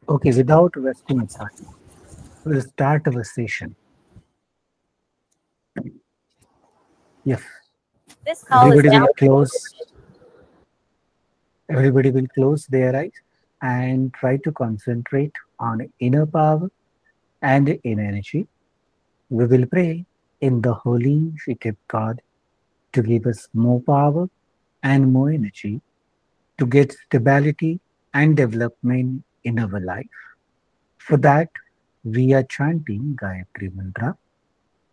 Okay, without wasting time, we'll start our session. Yes, This call is everybody will now close. Everybody will close their eyes and try to concentrate on inner power and inner energy. We will pray in the holy feet of God to give us more power and more energy to get stability and development in our life. For that, we are chanting Gayatri Mantra.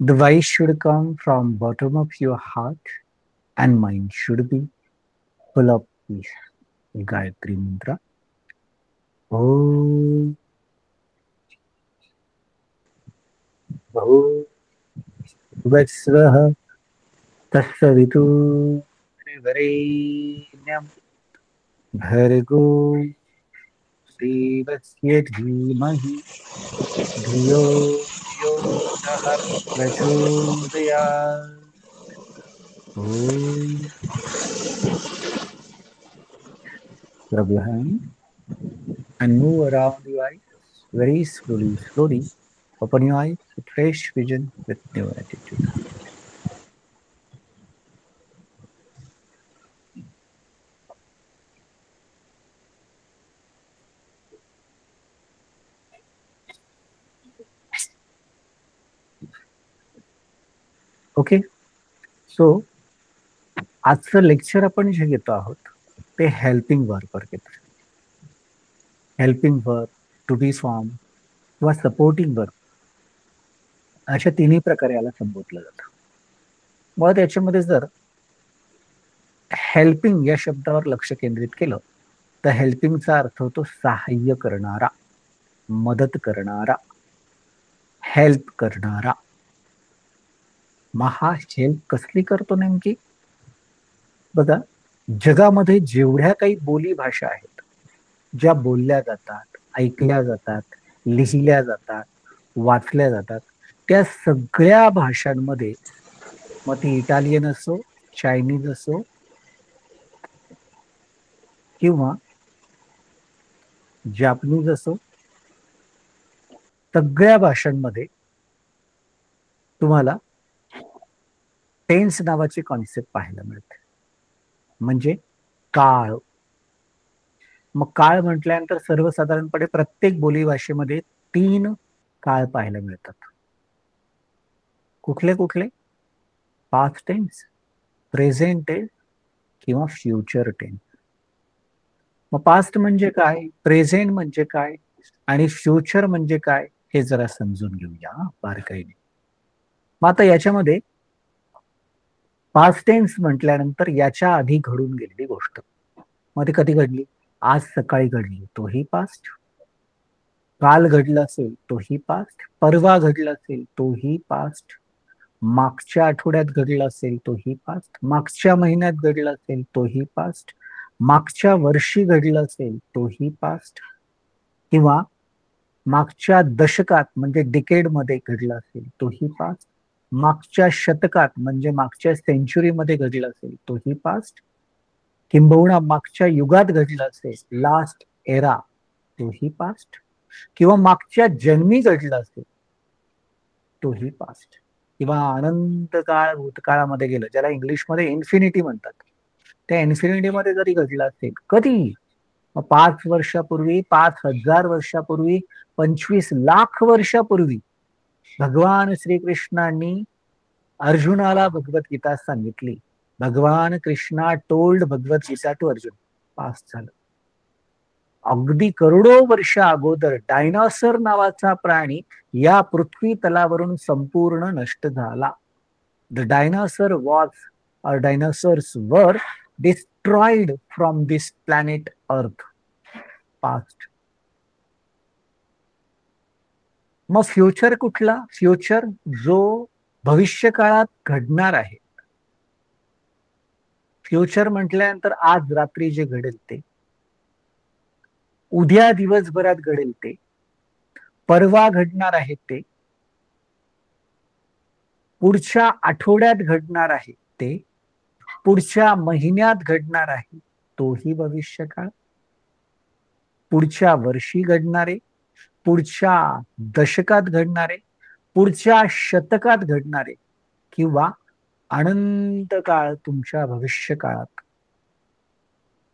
The voice should come from bottom of your heart and mind should be full of peace. Gayatri Mantra. Om Bhuvasvaha Tassavitu Varenyam Bhargo Devasya Dhimahi Dhiyo Yo Nah Prachodayat. Om. Rub your hand and move around your eyes very slowly, slowly. Open your eyes with fresh vision, with new attitude. Okay. So आजचं lecture आपण जे घेतो आहोत ते helping वर्कवर घेतो. Helping verb, to be form किंवा supporting verb अशा तिन्ही प्रकारे याला संबोधलं जातं. मग त्याच्यामध्ये जर हेल्पिंग या शब्दावर लक्ष केंद्रित केलं तर हेल्पिंगचा अर्थ होतो सहाय्य करणारा, मदत करणारा, हेल्प करणारा. मग हा हेल्प कसली करतो नेमकी? बघा, जगामध्ये जेवढ्या काही बोली भाषा आहेत, ज्या बोलल्या जातात, ऐकल्या जातात, लिहिल्या जातात, वाचल्या जातात, त्या सगळ्या भाषांमध्ये, मग ती इटालियन असो, चायनीज असो किंवा जापनीज असो, सगळ्या भाषांमध्ये तुम्हाला टेन्स नावाची कॉन्सेप्ट पाहायला मिळते. म्हणजे काळ. मग काळ म्हटल्यानंतर सर्वसाधारणपणे प्रत्येक बोलीभाषेमध्ये 3 काळ पाहायला मिळतात. कुठले कुठले? पास्ट टेन्स, प्रेझेंट टेन्स किंवा फ्युचर टेन्स. मग पास्ट म्हणजे काय, प्रेझेंट म्हणजे काय आणि फ्युचर म्हणजे काय हे जरा समजून घेऊया बारकाईने. मग आता याच्यामध्ये पास्ट टेन्स म्हटल्यानंतर याच्या आधी घडून गेलेली गोष्ट. मग ती कधी घडली? आज सकाळी घडली, तोही पास्ट. काल घडलं असेल तोही पास्ट. परवा घडलं असेल तोही पास्ट. मागच्या आठवड्यात घडलं असेल तोही पास्ट. मागच्या महिन्यात घडलं असेल तोही पास्ट. मागच्या वर्षी घडलं असेल तोही पास्ट. किंवा मागच्या दशकात म्हणजे डिकेडमध्ये घडलं असेल तोही पास्ट. मागच्या शतकात म्हणजे मागच्या सेंचुरीमध्ये घडलं असेल तोही पास्ट. किंबहुना मागच्या युगात घडलं असेल, लास्ट एरा, तोही पास्ट. किंवा मागच्या जन्मी घडलं असेल तोही पास्ट. किंवा अनंत काळ भूतकाळामध्ये गेलं, ज्याला इंग्लिशमध्ये इन्फिनिटी म्हणतात, त्या इन्फिनिटीमध्ये जरी घडलं असेल कधी, मग 5 वर्षापूर्वी, 5,000 वर्षापूर्वी, 25 लाख वर्षापूर्वी भगवान श्रीकृष्णांनी अर्जुनाला भगवद्गीता सांगितली. Bhagwan Krishna told Bhagavad Gita to Arjun. Past झालं. अगदी करोडो वर्ष अगोदर डायनासोर नावाचा प्राणी या पृथ्वी तलावरून संपूर्ण नष्ट झाला. द डायनासोर वॉज और डायनासोर्स वर डिस्ट्रॉइड फ्रॉम दिस प्लॅनेट अर्थ. पास्ट. मग फ्युचर कुठला? फ्युचर जो भविष्य काळात घडणार आहे. फ्युचर म्हटल्यानंतर आज रात्री जे घडेल ते, उद्या दिवसभरात घडेल ते, परवा घडणार आहे ते, पुढच्या आठवड्यात घडणार आहे ते, पुढच्या महिन्यात घडणार आहे तोही भविष्यकाळ, पुढच्या वर्षी घडणारे, पुढच्या दशकात घडणारे, पुढच्या शतकात घडणारे, किंवा अनंत काळ तुमच्या भविष्य काळात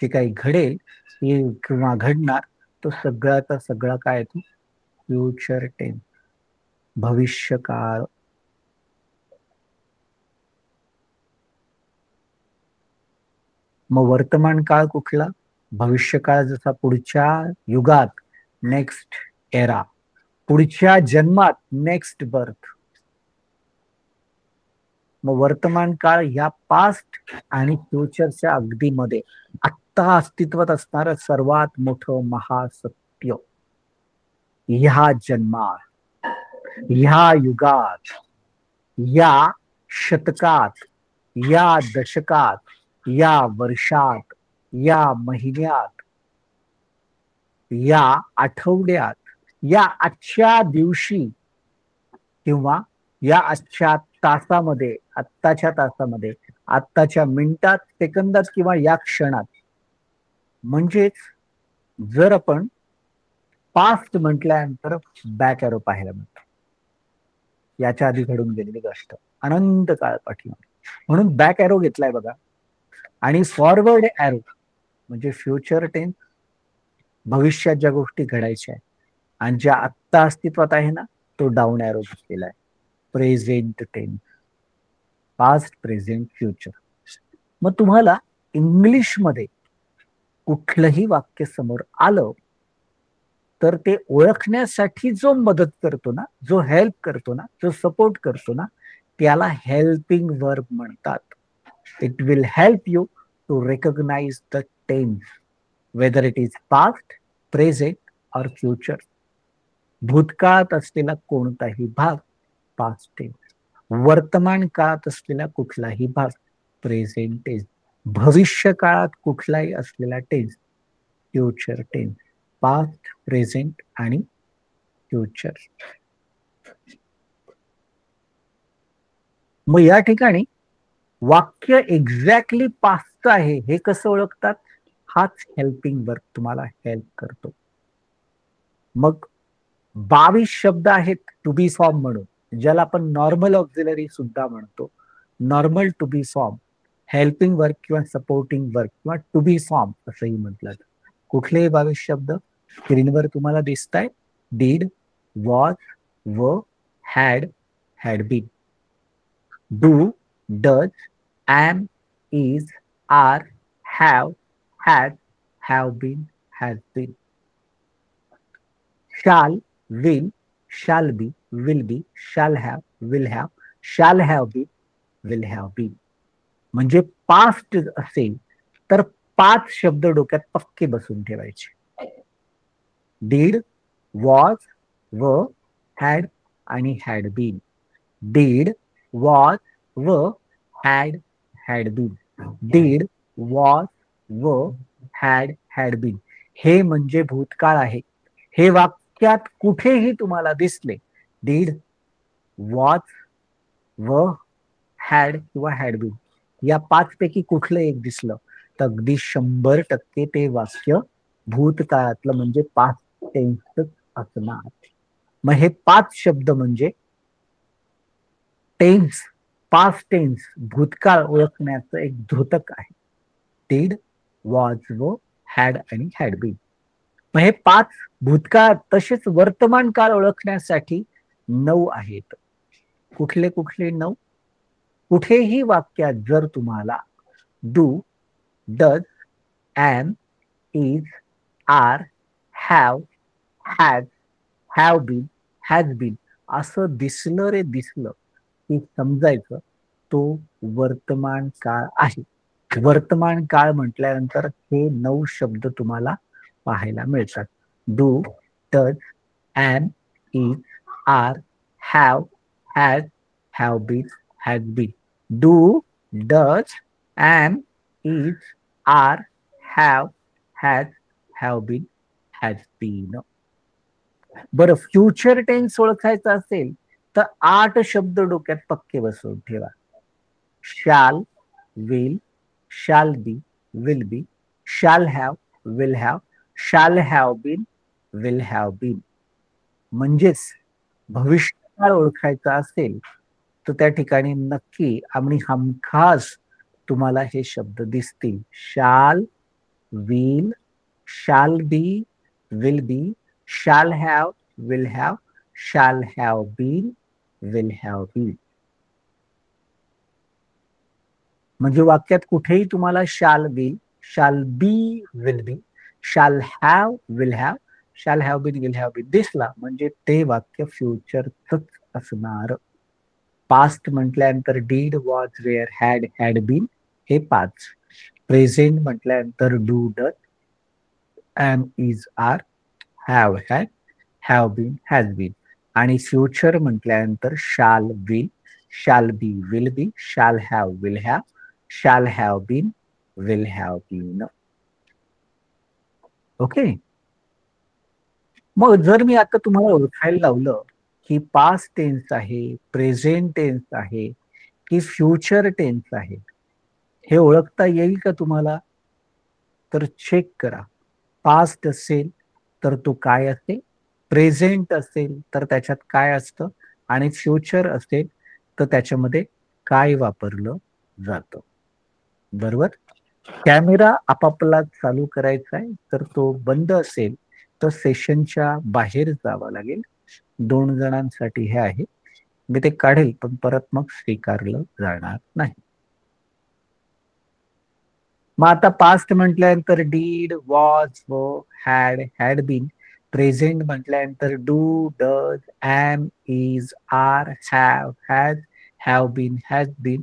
जे काही घडेल किंवा घडणार, तो सगळ्याचा सगळा काय येतो? फ्युचर टेन्स, भविष्य काळ. मग वर्तमान काळ कुठला? भविष्य काळ जसा पुढच्या युगात, नेक्स्ट एरा, पुढच्या जन्मात, नेक्स्ट बर्थ. मग वर्तमान काळ ह्या पास्ट आणि फ्युचरच्या अगदी मध्ये आत्ता अस्तित्वात असणारं सर्वात मोठं महासत्य. ह्या जन्मात, ह्या युगात, या शतकात, या दशकात, या वर्षात, या महिन्यात, या आठवड्यात, या आजच्या दिवशी, किंवा या आजच्या तासामध्ये, आत्ताच्या तासामध्ये, आत्ताच्या मिनिटात, सेकंदात, किंवा या क्षणात. म्हणजेच जर आपण पास्ट म्हटल्यानंतर बॅक एरो पाहायला मिळतो. याच्या आधी घडून गेलेली गोष्ट अनंत काळ पाठीमागे, म्हणून बॅक एरो घेतलाय बघा. आणि फॉरवर्ड एरो म्हणजे फ्युचर टेन्स, भविष्यात ज्या गोष्टी घडायच्या आहेत आणि ज्या आत्ता अस्तित्वात आहे ना, तो डाऊन एरो घेतलेला आहे. Present tense, past, present, future. मग तुम्हाला इंग्लिशमध्ये कुठलंही वाक्य समोर आलं तर ते ओळखण्यासाठी जो मदत करतो ना, जो हेल्प करतो ना, जो सपोर्ट करतो ना, त्याला हेल्पिंग वर्ब म्हणतात. It will help you to recognise the tense, whether it is past, present और फ्युचर. भूतकाळात असलेला कोणताही भाग पास्ट टेन्स, वर्तमान काळात असलेला कुठलाही भाग प्रेझेंट टेन्स, भविष्य काळात कुठलाही असलेला tense future tense. Past, present आणि फ्युचर. मग या ठिकाणी वाक्य एक्झॅक्टली पास्ट आहे हे कसं ओळखतात? हाच हेल्पिंग वर्ब तुम्हाला हेल्प करतो. मग 22 शब्द आहेत टू बी फॉर्म म्हणून, ज्याला आपण नॉर्मल ऑक्झिलरी सुद्धा म्हणतो. Normal to be form, helping verb किंवा सपोर्टिंग वर्क किंवा टू बी फॉर्म असंही म्हटलं. कुठलेही 22 शब्द स्क्रीनवर तुम्हाला दिसत आहेत. Did, was, were, had, had been. Do, does, am, is, are, have, had, have been, has been. shall, will, shall be, will be, shall have, shall have been, will have been. म्हणजे past असेल तर 5 शब्द डोक्यात पक्के बसून ठेवायचे. Did, was, were, had आणि had been. Did, was, were, had, had been. Did, was, were, had been. हे म्हणजे भूतकाळ आहे. हे वाक्यात कुठेही तुम्हाला दिसले डीड, वॉज, व, हॅड किंवा हॅड बीन, या 5 पैकी कुठलं एक दिसलं तर अगदी 100% ते वाक्य भूतकाळातलं म्हणजे पास्ट टेन्स असणार. मग हे 5 शब्द म्हणजे टेन्स, पास्ट टेन्स, भूतकाळ ओळखण्याचं एक द्योतक आहे. डीड, वॉज, व, हॅड आणि हॅड बीन. मग हे 5 भूतकाळ तसेच वर्तमान काळ ओळखण्यासाठी 9 आहेत. कुठले कुठले 9? कुठेही वाक्यात जर तुम्हाला do, does, am, is, are, have, has, have been, has been असं दिसलं रे दिसलं की समजायचं तो वर्तमान काळ आहे. वर्तमान काळ म्हटल्यानंतर हे 9 शब्द तुम्हाला पाहायला मिळतात. Do, does, am, is, are, have, has, have been, has been. Do, does, am, is, are, have, has, have been, has been. बरं, फ्युचर टेन्स ओळखायचं असेल तर 8 शब्द डोक्यात पक्के बसवून ठेवा. शाल, will, shall be, will be, shall have, will have, shall have been, will have been. म्हणजेच भविष्यकाळ ओळखायचा असेल तर त्या ठिकाणी नक्की आणि हमखास तुम्हाला हे शब्द दिसतील. शाल, will, shall be, will be, shall have, will have, shall have been, will have been. म्हणजे वाक्यात कुठेही तुम्हाला शाल will, shall be, will be, shall have, will have, shall have been, will have been दिसला म्हणजे ते वाक्य फ्युचरच असणार. पास्ट म्हटल्यानंतर did, was, were, had been हे पाच. प्रेझेंट म्हटल्यानंतर do, does, am, is, are, have, had, have been, has been. आणि फ्युचर म्हटल्यानंतर shall will, shall be, will be, shall have, will have, shall have been, will have been. Okay. मग जर मी आता तुम्हाला ओळखायला लावलं की पास्ट टेन्स आहे, प्रेझेंट टेन्स आहे की फ्युचर टेन्स आहे, हे ओळखता येईल का तुम्हाला? तर चेक करा. पास्ट असेल तर तो काय असेल, प्रेझेंट असेल तर त्याच्यात काय असतं, आणि फ्युचर असेल तर त्याच्यामध्ये काय वापरलं जातं. बरोबर. कॅमेरा आपापला चालू करायचा आहे, तर तो बंद असेल तर सेशनच्या बाहेर जावं लागेल. 2 जणांसाठी हे आहे. मी ते काढेल पण परत मग स्वीकारलं जाणार नाही. मग आता पास्ट म्हटल्यानंतर did, was, were, had been. Present म्हटल्यानंतर do, does, am, is, are, have been, has been.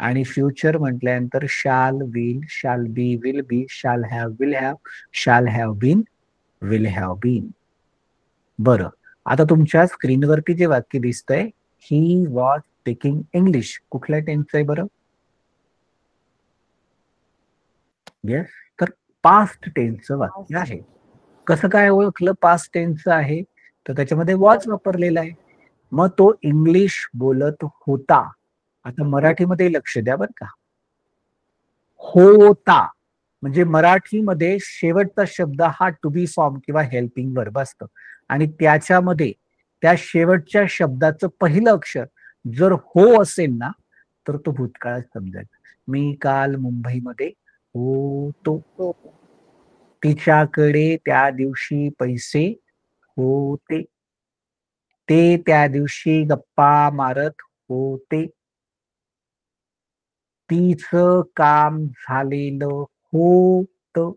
आणि फ्युचर म्हटल्यानंतर shall, will, shall be, will be, shall have, will have, shall have been, will have been. बरं. आता तुमच्या स्क्रीनवरती जे वाक्य दिसतंय, he was speaking English, कुठल्या टेन्सचं आहे बरं? येस. तर पास्ट टेन्सचं वाक्य आहे. कसं काय ओळखलं पास्ट टेन्सचं आहे? तर त्याच्यामध्ये वॉज वापरलेला आहे. मग तो इंग्लिश बोलत होता. आता मराठीमध्ये लक्ष द्या बरं का. होता म्हणजे मराठीमध्ये शेवटचा शब्द हा टू बी फॉर्म किंवा हेल्पिंग वर्ब असतं, आणि त्याच्यामध्ये त्या शेवटच्या शब्दाचं पहिलं अक्षर जर हो असेल ना तर तो भूतकाळात समजायचा. मी काल मुंबईमध्ये होतो. तिच्याकडे त्या दिवशी पैसे होते. ते त्या दिवशी गप्पा मारत होते. तिचं काम झालेलं होतं.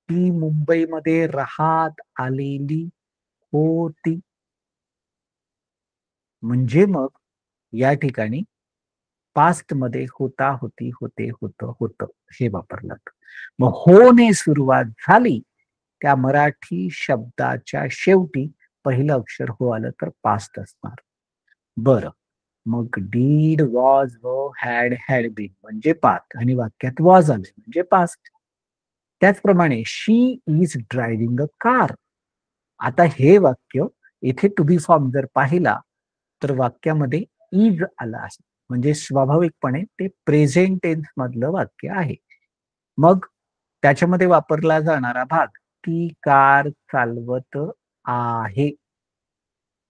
ती मुंबईमध्ये राहत आलेली होती. म्हणजे मग या ठिकाणी पास्ट मध्ये होता, होती, होते, होतं, होतं हे वापरलं. मग होने सुरुवात झाली त्या मराठी शब्दाच्या शेवटी पहिलं अक्षर हो आलं तर पास्ट असणार. बरं. मग did, was, were, had been म्हणजे पास्ट, आणि वाक्यात वॉज आले म्हणजे पास्ट. त्याचप्रमाणे शी इज ड्रायव्हिंग अ कार. आता हे वाक्य इथे टू बी फॉर्म जर पाहिला तर वाक्यामध्ये इज आला आहे, म्हणजे स्वाभाविकपणे ते प्रेझेंट टेन्स मधलं वाक्य आहे. मग त्याच्यामध्ये वापरला जाणारा भाग, ती कार चालवत आहे.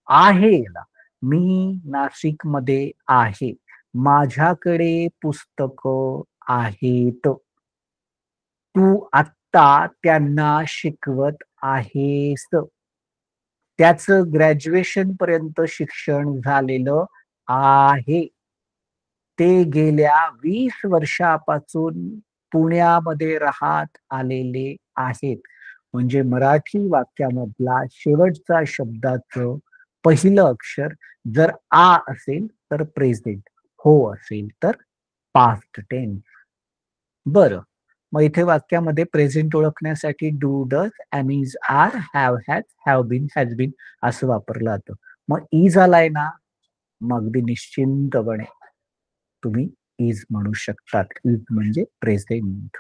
आहे याला. मी नाशिकमध्ये आहे. माझ्याकडे पुस्तक आहेत. तू आत्ता त्यांना शिकवत आहेस. त्याचं ग्रॅज्युएशन पर्यंत शिक्षण झालेलं आहे. ते गेल्या 20 वर्षापासून पुण्यामध्ये राहत आलेले आहेत. म्हणजे मराठी वाक्यामधला शेवटचा शब्दाचं पहिलं अक्षर जर आ असेल तर प्रेझेंट, हो असेल तर पास्ट टेन्स. बरं. मग इथे वाक्यामध्ये प्रेझेंट ओळखण्यासाठी do, does, am, is, are, have been, has been असं वापरलं जातं. मग इज आलाय ना, मग अगदी निश्चिंतपणे तुम्ही इज म्हणू शकतात. इज म्हणजे present.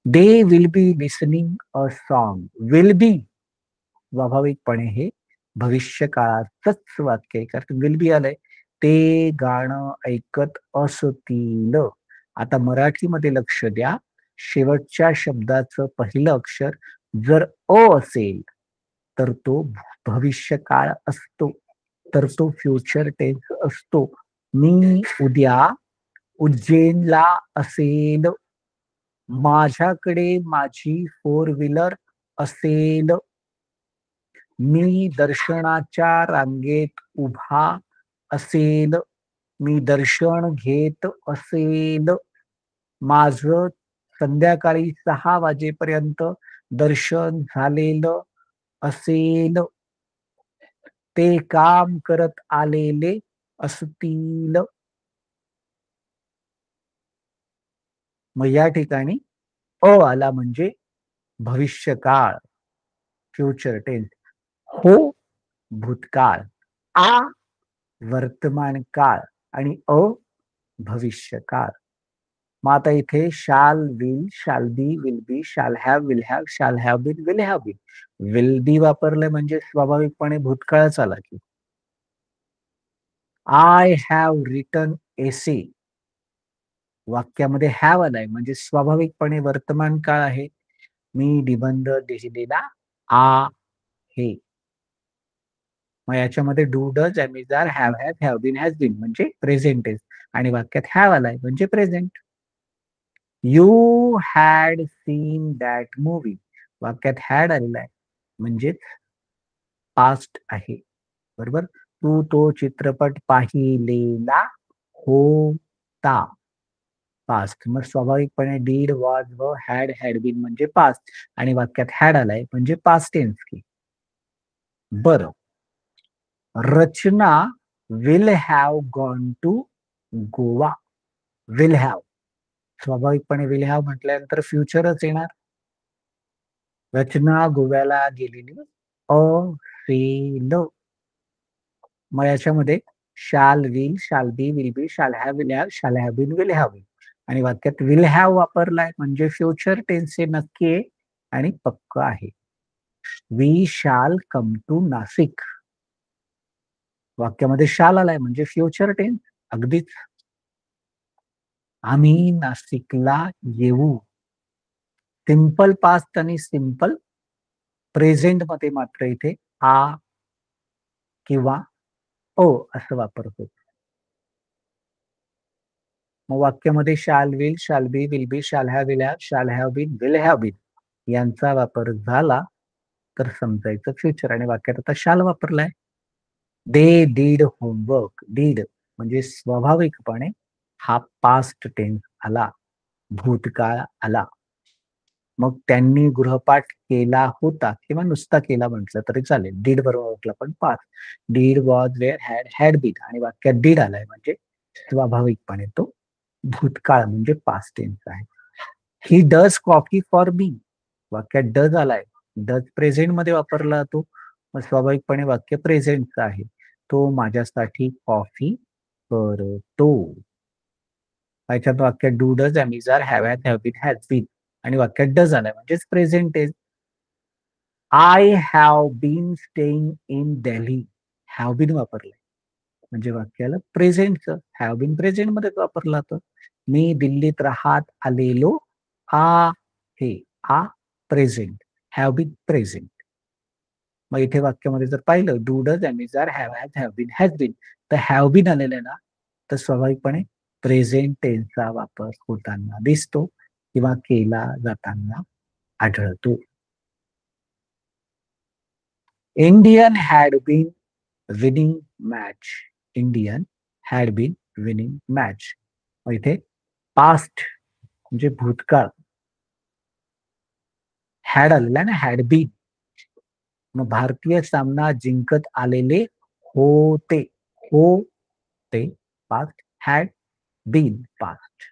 They will be listening a song. Will be स्वाभाविकपणे हे भविष्य काळातच वाक्य आहे, कारण विल बी आलंय. ते गाणं ऐकत असतील. आता मराठीमध्ये लक्ष द्या. शेवटच्या शब्दाचं पहिलं अक्षर जर अ असेल तर तो भविष्यकाळ असतो, तर तो फ्युचर टेन्स असतो. मी उद्या उज्जैनला असेल, माझ्याकडे माझी फोर व्हीलर असेल, मी दर्शनाच्या रांगेत उभा असेल, मी दर्शन घेत असेल, माझं संध्याकाळी 6 वाजेपर्यंत दर्शन झालेलं असेल, ते काम करत आलेले असतील. मग या ठिकाणी आला म्हणजे भविष्यकाळ, फ्युचर टेन्स. हो, भूतकाळ. आ, वर्तमान काळ. आणि भविष्यकाळ. मग आता इथे शाल, will, shall be, will be, shall have, shall have been, will have been. Will be वापरले म्हणजे स्वाभाविकपणे भूतकाळच आला की. आय हॅव रिटन एसे, वाक्यामध्ये हॅव आलाय म्हणजे स्वाभाविकपणे वर्तमान काळ आहे. मी निबंध लिहिलेला आहे. मग याच्यामध्ये do, does, am, is, are, have been, has been म्हणजे प्रेझेंट टेन्स. आणि वाक्यात हॅव आलाय म्हणजे present. You had seen that movie, वाक्यात हॅड आलेला आहे म्हणजे पास्ट आहे. बरोबर. तू तो चित्रपट पाहिलेला होता, पास्ट. मग स्वाभाविकपणे did, was were had been म्हणजे पास्ट. आणि वाक्यात हॅड आलाय म्हणजे पास्ट टेन्स की. बरं. Rachana will have gone to Goa. Will have, स्वाभाविकपणे विल हॅव म्हटल्यानंतर फ्युचरच येणार. रचना गोव्याला गेलेली असेल. मग याच्यामध्ये शाल, will, shall be, will be, shall have, will have, shall have been, will have been. आणि वाक्यात विल हॅव वापरलाय म्हणजे फ्युचर टेन्स हे नक्की आहे आणि पक्क आहे. We shall come to Nashik, वाक्यामध्ये शाल आलाय म्हणजे फ्युचर टेन्स. अगदीच. आम्ही नाशिकला येऊ. सिंपल पास्ट आणि सिंपल प्रेझेंट मध्ये मात्र इथे आ किंवा ओ असं वापरतो. मग वाक्यामध्ये शाल, will, shall be, will be, shall have, will have, shall have been, will have been यांचा वापर झाला तर समजायचं फ्युचर. आणि वाक्यात आता शाल वापरलाय. They did homework. डीड म्हणजे स्वाभाविकपणे हा पास्ट टेन्स आला, भूतकाळ आला. मग त्यांनी गृहपाठ केला होता किंवा नुसता केला म्हटलं तरी चालेल. डीड बरोबर ओळखला पण past. Did, was, were, had been आणि वाक्यात डीड आलाय म्हणजे स्वाभाविकपणे तो भूतकाळ म्हणजे पास्ट टेन्स आहे. He does coffee for me, वाक्यात डज आलाय. डज प्रेझेंट मध्ये वापरला जातो मग स्वाभाविकपणे वाक्य प्रेझेंटचं आहे. तो माझ्यासाठी कॉफी करतो. याच्यात वाक्यात do, does, am, is, are, have been, has been आणि वाक्यात डज आलाय म्हणजेच present tense. I have been staying in Delhi. Have been वापरलंय म्हणजे वाक्याला प्रेझेंटचं, हॅव बीन प्रेझेंट मध्ये वापरला जातं. मी दिल्लीत राहत आलेलो आहे. आ प्रेझेंट, हॅव बीन प्रेझेंट. मग इथे वाक्यामध्ये जर पाहिलं do, does, am, is, are, have been, has been, तर हॅव बीन आलेलं आहे ना, तर स्वाभाविकपणे प्रेझेंट टेन्सचा वापर होताना दिसतो किंवा केला जाताना आढळतो. Indian had been winning match. Indian had been winning match. मग इथे पास्ट म्हणजे भूतकाळ, हॅड आलेला ना, हॅड बीन. मग भारतीय सामना जिंकत आलेले होते. हो ते पास्ट, हॅड बीन पास्ट.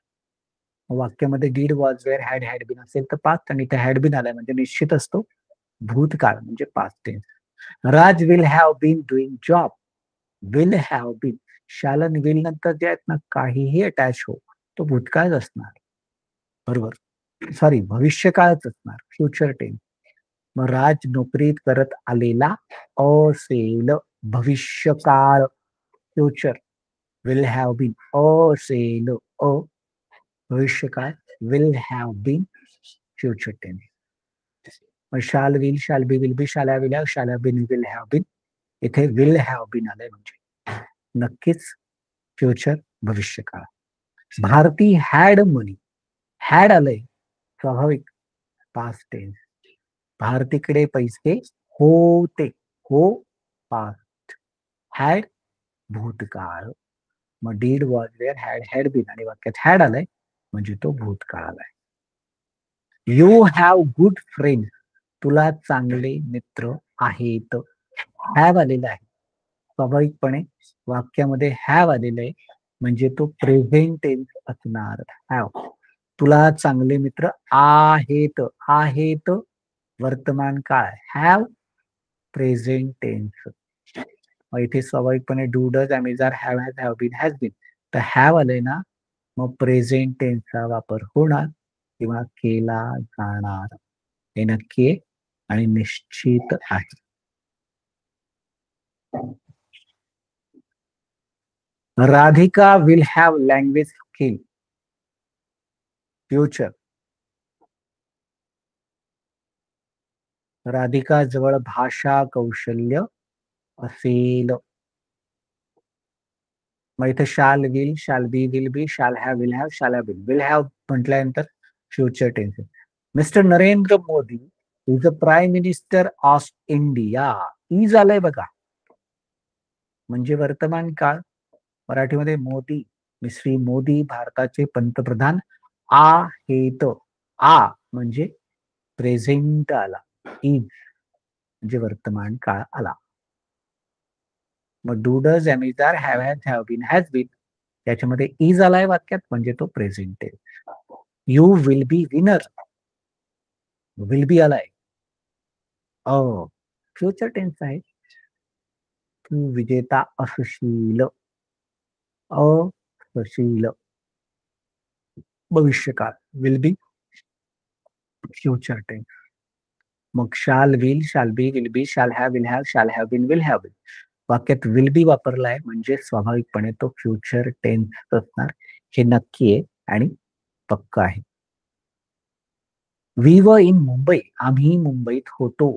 वाक्यामध्ये did, was, were, had been असेल तर पास्ट आणि ते हॅड बीन आलाय म्हणजे निश्चित असतो भूतकाळ म्हणजे past tense. Raj will have been doing job. Will have been, शालन विल नंतर जे आहेत ना काहीही अटॅच हो, तो भूतकाळच असणार. बरोबर. सॉरी, भविष्यकाळच असणार, फ्युचर टेन्स. मग राज नोकरीत करत आलेला असेल, भविष्यकाळ फ्युचर. विल हॅव बीन असेल भविष्यकाळ, will have been future tense. मग shall will shall be will be shall have will have shall have been will have been. इथे विल हॅव बीन आलंय म्हणजे नक्कीच फ्युचर भविष्यकाळ. Bharti had money. हॅड आलंय स्वाभाविक पास्ट टेन्स. भारतीकडे पैसे होते. हो पास्ट. हॅड भूतकाळ. मग did was were had had been आणि वाक्यात हॅड आलंय म्हणजे तो भूतकाळ आलाय. You have good friend. तुला चांगले मित्र आहेत. हॅव आलेला आहे स्वाभाविकपणे वाक्यामध्ये हॅव आलेलं आहे म्हणजे तो प्रेझेंट टेन्स असणार. हॅव. तुला चांगले मित्र आहेत. आहेत वर्तमान काळ. Have present tense. मग इथे स्वाभाविकपणे do does am is are have has have been has been. तर हॅव आलंय ना मग प्रेझेंट टेन्सचा वापर होणार किंवा केला जाणार. हे नक्की आहे आणि निश्चित आहे. Radhika will have language skill. Future. Radhika जवळ भाषा कौशल्य असेल. मग इथे शाल will shall be will be shall have shall have will have म्हटल्यानंतर future tense. Mister Narendra Modi is a prime minister of India. Is आलंय बघा म्हणजे वर्तमान काळ. मराठीमध्ये मोदी श्री मोदी भारताचे पंतप्रधान आहेत. आ म्हणजे प्रेझेंट आला. इज म्हणजे वर्तमान काळ आला. मग do does am is are have has have been has been त्याच्यामध्ये इज आलाय वाक्यात म्हणजे तो present tense. You will be winner. Will be आलाय फ्युचर टेन्स आहे. तू विजेता असशील. असशील भविष्यकाळ. Will be future tense. मग shall be will be shall have been will have been वाक्यात विल बी वापरलाय म्हणजे स्वाभाविकपणे तो फ्युचर टेन्स असणार. हे नक्की आहे आणि पक्क आहे. We were in Mumbai. आम्ही मुंबईत होतो.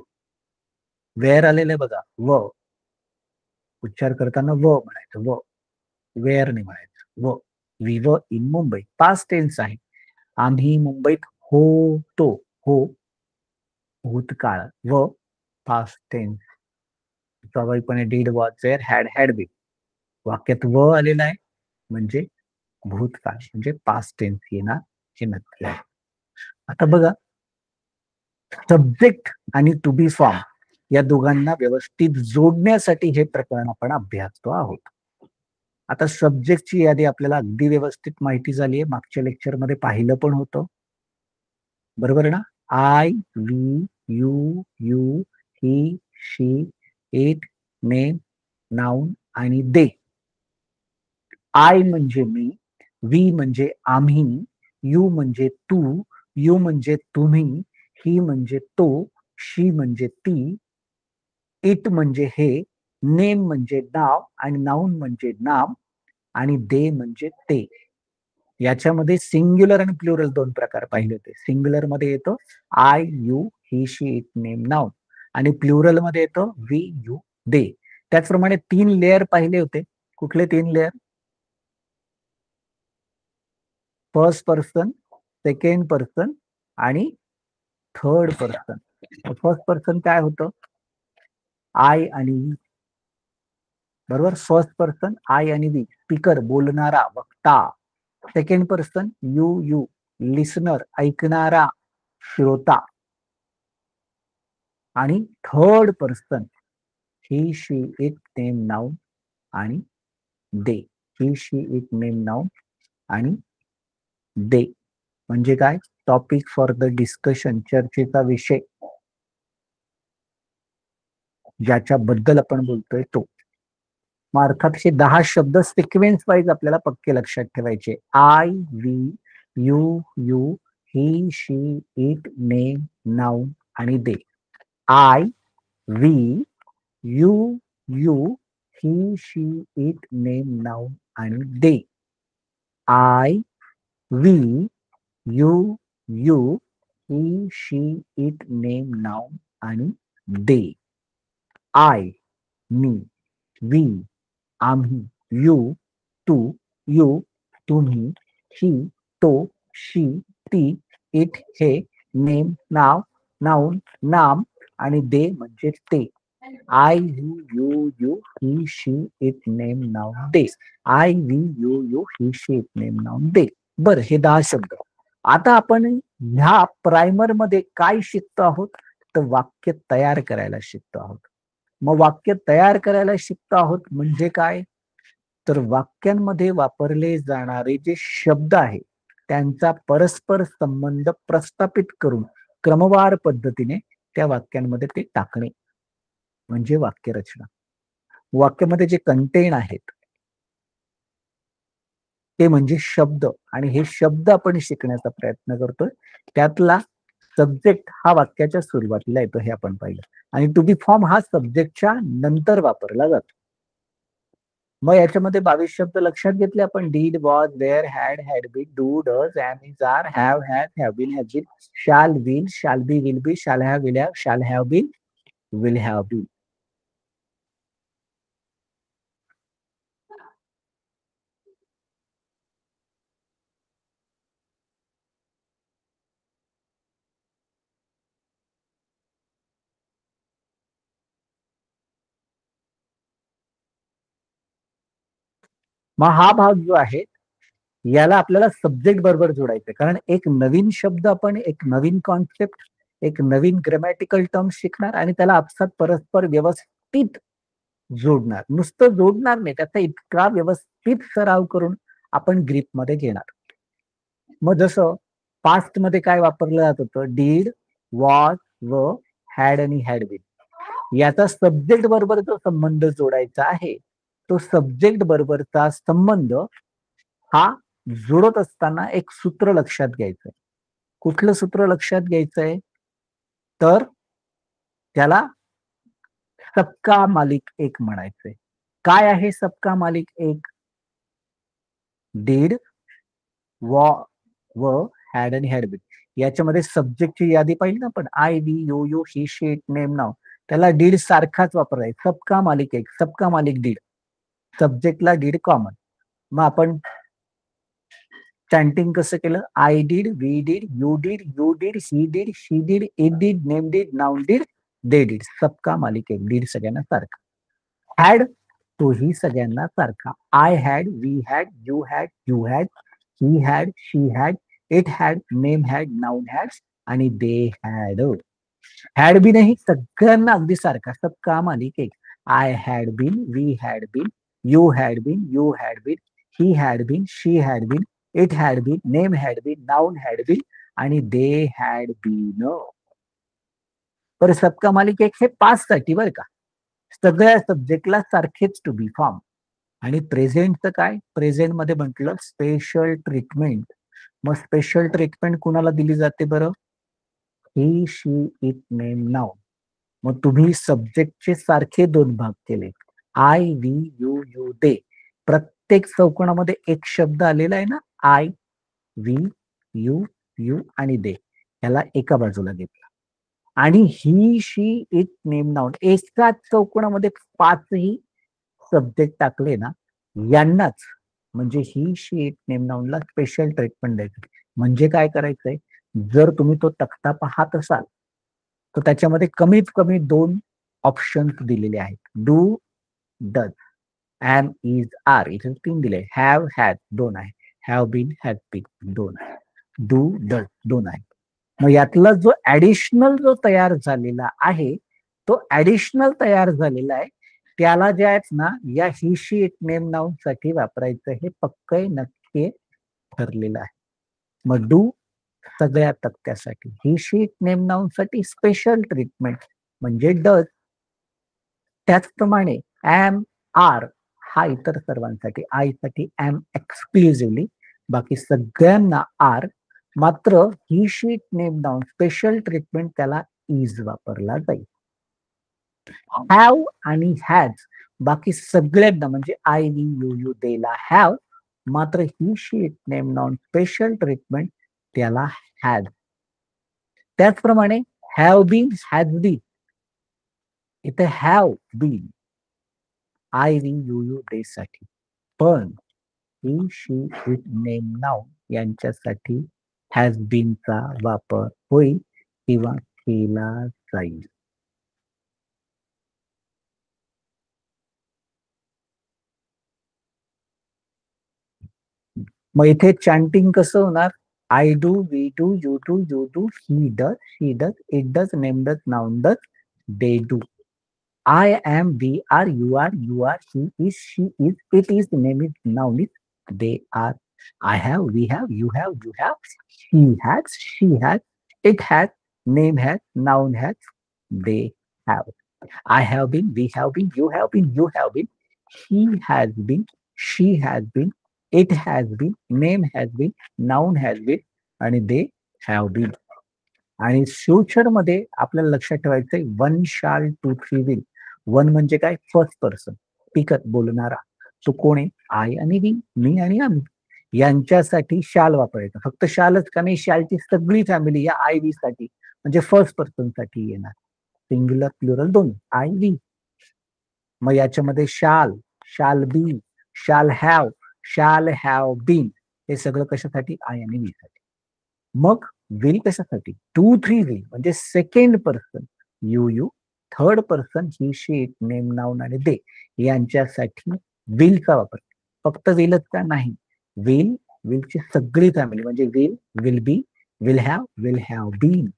वेअर आलेलं बघा व. उच्चार करताना व म्हणायचं व. वेअर नाही म्हणायचं व. We were in Mumbai past tense आहे. आम्ही मुंबईत होतो. हो भूतकाळ व पास्ट टेन्स. स्वाभाविकपणे did was were had had been वाक्यात व आलेला आहे म्हणजे भूतकाळ म्हणजे पास्ट टेन्स येणार. हे नक्की आहे. आता बघा सब्जेक्ट आणि टू बी फॉर्म या दोघांना व्यवस्थित जोडण्यासाठी हे प्रकरण आपण अभ्यासतो आहोत. आता सब्जेक्टची यादी आपल्याला अगदी व्यवस्थित माहिती झाली आहे. मागच्या लेक्चरमध्ये पाहिलं पण होतं बरोबर ना. I we you you he she it name noun आणि दे. आय म्हणजे मी. वी म्हणजे आम्ही. यू म्हणजे तू. यू म्हणजे तुम्ही. ही म्हणजे तो. शी म्हणजे ती. इट म्हणजे हे. नेम म्हणजे नाव आणि नाउन म्हणजे नाम आणि दे म्हणजे ते. याच्यामध्ये सिंग्युलर आणि प्लुरल दोन प्रकार पाहिले होते. सिंग्युलर मध्ये येतो I you he she it name noun आणि प्लुरल मध्ये येतो वी यू दे. त्याचप्रमाणे 3 लेअर पाहिले होते. कुठले 3 layer. First person, second person आणि थर्ड पर्सन. फर्स्ट पर्सन काय होतं आय आणि वी बरोबर. फर्स्ट पर्सन आय आणि वी स्पीकर बोलणारा वक्ता. Second person you you listener ऐकणारा श्रोता आणि third person he she it name noun आणि they. He she it name noun आणि दे म्हणजे काय टॉपिक फॉर द डिस्कशन चर्चेचा विषय ज्याच्याबद्दल आपण बोलतोय तो. मग अर्थात हे 10 शब्द सिक्वेन्स वाईज आपल्याला पक्के लक्षात ठेवायचे. I we you you he she it name noun आणि they. I we you you he she it name noun आणि they. I we you you he, she, it, name, noun आणि they. I, मी, we, आम्ही, you, तू, you, तुम्ही, he, तो, शी, ती, it, हे, नेम, नाव, नाउन, नाम आणि दे म्हणजे ते. I, we, you, he, she, it, name, noun, they. I, we, you, he, she, it, name, noun, they. बर, हे 10 शब्द. आता आपण ह्या प्रायमर मध्ये काय शिकतो आहोत, तर वाक्य तयार करायला शिकतो आहोत. मग वाक्य तयार करायला शिकतो आहोत म्हणजे काय, तर वाक्यांमध्ये वापरले जाणारे जे शब्द आहेत त्यांचा परस्पर संबंध प्रस्थापित करून क्रमवार पद्धतीने त्या वाक्यांमध्ये ते टाकणे म्हणजे वाक्यरचना. वाक्यामध्ये जे कंटेन आहेत ते म्हणजे शब्द, आणि हे शब्द आपण शिकण्याचा प्रयत्न करतोय. त्यातला सब्जेक्ट हा वाक्याच्या सुरुवातीला येतो हे आपण पाहिलं, आणि टू बी फॉर्म हा सब्जेक्टच्या नंतर वापरला जातो. मग याच्यामध्ये 22 शब्द लक्षात घेतले आपण. Did, was, were, had been, do, does, am, is, are, have, has, been, has been, shall be, will be, shall have, shall have been, will have been. मग हा भाग जो आहे याला आपल्याला सब्जेक्ट बरोबर जोडायचं, कारण एक नवीन शब्द, आपण एक नवीन कॉन्सेप्ट, एक नवीन ग्रामॅटिकल टर्म शिकणार आणि त्याला आपसात परस्पर व्यवस्थित जोडणार. नुसतं जोडणार नाही, त्याचा इतका व्यवस्थित सराव करून आपण ग्रीपमध्ये घेणार. मग जसं पास्ट मध्ये काय वापरलं जात होतं, डीड, वॉज, व, हॅड आणि हॅड बीन. याचा सब्जेक्ट बरोबर जो संबंध जोडायचा आहे, तो सब्जेक्ट बरोबरचा संबंध हा जोडत असताना एक सूत्र लक्षात घ्यायचंय. कुठलं सूत्र लक्षात घ्यायचंय, तर त्याला सबका मालिक एक म्हणायचंय. काय आहे सबका मालिक एक? डीड, व, हॅड आणि हॅड बीन. याच्यामध्ये सब्जेक्टची यादी पाहिली ना आपण, I, we, you, he, she, it, name, नाव. त्याला डीड सारखाच वापरायचा. सबका मालिक एक, सबका मालिक डीड. सब्जेक्टला did common. मग आपण चॅन्टिंग कसं केलं, I did, we did, you did, he did, she did, it did, name did, noun did, they did. सबका मालिक एक, डीड सगळ्यांना सारखा. हॅड, तोही सगळ्यांना सारखा. I had, we had, you had, he had, she had, it had, name had, noun had आणि they had. Had been ही सगळ्यांना अगदी सारखा. सबका मालिक एक. I had been, we had been, you had been, he had been, she had been, it had been, name had been, noun had been आणि they had bin. तर सबका मालिक एक हे पास्ट साठी बरं का, सगळ्या सब्जेक्टला सारखेच टू बी फॉर्म. आणि प्रेझेंटचं काय, प्रेझेंट मध्ये म्हटलं स्पेशल ट्रीटमेंट. मग स्पेशल ट्रीटमेंट कुणाला दिली जाते बरं, ही, शी, इट, नेम, नाउन. मग तुम्ही सब्जेक्टचे सारखे दोन भाग केले, आय, वी, यू, दे. प्रत्येक चौकोनामध्ये एक शब्द आलेला आहे ना, आय, वी, यू आणि दे. याला एका बाजूला घेतला. आणि he, she, it, name, noun एकाच चौकोनामध्ये पाचही सब्जेक्ट टाकले ना, यांनाच म्हणजे ही, she, it, name, नाउनला special treatment द्यायचं. म्हणजे काय करायचंय, जर तुम्ही तो तक्ता पाहत असाल तर त्याच्यामध्ये कमीत कमी दोन ऑप्शन दिलेले आहेत. Do, does, am, is, are इथे 3 दिले. हॅव, हॅड 2 आहे. हॅव बीन, हॅड बीन 2 आहे. डू, डज 2 आहे. मग यातला जो ऍडिशनल जो तयार झालेला आहे, तो ऍडिशनल तयार झालेला आहे त्याला जे आहेत ना, या ही, शी, इट, नेम, नाउन साठी वापरायचं हे पक्क नक्की ठरलेलं आहे. मग डू सगळ्या तक्त्यासाठी, ही, शी, इट, नेम, नाउन साठी स्पेशल ट्रीटमेंट म्हणजे डज. त्याचप्रमाणे एम, आर हा इतर सर्वांसाठी, आय साठी एम एक्सक्लुझिव्हली, बाकी सगळ्यांना आर. मात्र he, she, it, name, noun special treatment त्याला इज वापरला जाईल. हॅव आणि हॅज बाकी सगळ्यांना म्हणजे आय, वी, यू, देला हॅव. मात्र he, she, it, name, noun special treatment त्याला हॅज. त्याचप्रमाणे हॅव बीन, हॅज बीन, इथे have been I we you you they साठी, पण he she it name noun यांच्यासाठी हॅज बीनचा वापर होईल किंवा केला जाईल. मग इथे चॅन्टिंग कसं होणार? I do, we do, you do, you do, he does, she does, it does, name does, noun does, they do. I am, we are, you are, he is, she is, it is, name is, noun is, they are. I have, we have, you have, he has, she has, it has, name has, noun has, they have. I have been, we have been, you have been, he has been, she has been, it has been, name has been, noun has been, आणि they have been. आणि future मध्ये आपल्याला लक्षात ठेवायचंय one shall two three will. One म्हणजे काय? First person, पिकत बोलणारा. तो कोण आहे? आय आणि वी, मी आणि आम्ही. यांच्यासाठी शाल वापरायचा. फक्त शालच का नाही, शालची सगळी फॅमिली या आय वी साठी म्हणजे फर्स्ट पर्सन साठी येणार. सिंग्युलर प्लुरल दोन्ही, आय वी. मग याच्यामध्ये शाल, shall be, shall have bin, हे सगळं कशासाठी? आय आणि वी साठी. मग विल कशासाठी? टू थ्री विल म्हणजे second person, you you. Third person, he she it name noun आणि दे यांच्यासाठी विलचा वापर. फक्त विलच का? नाही, विल, विलची सगळी फॅमिली म्हणजे will, will be, will have been.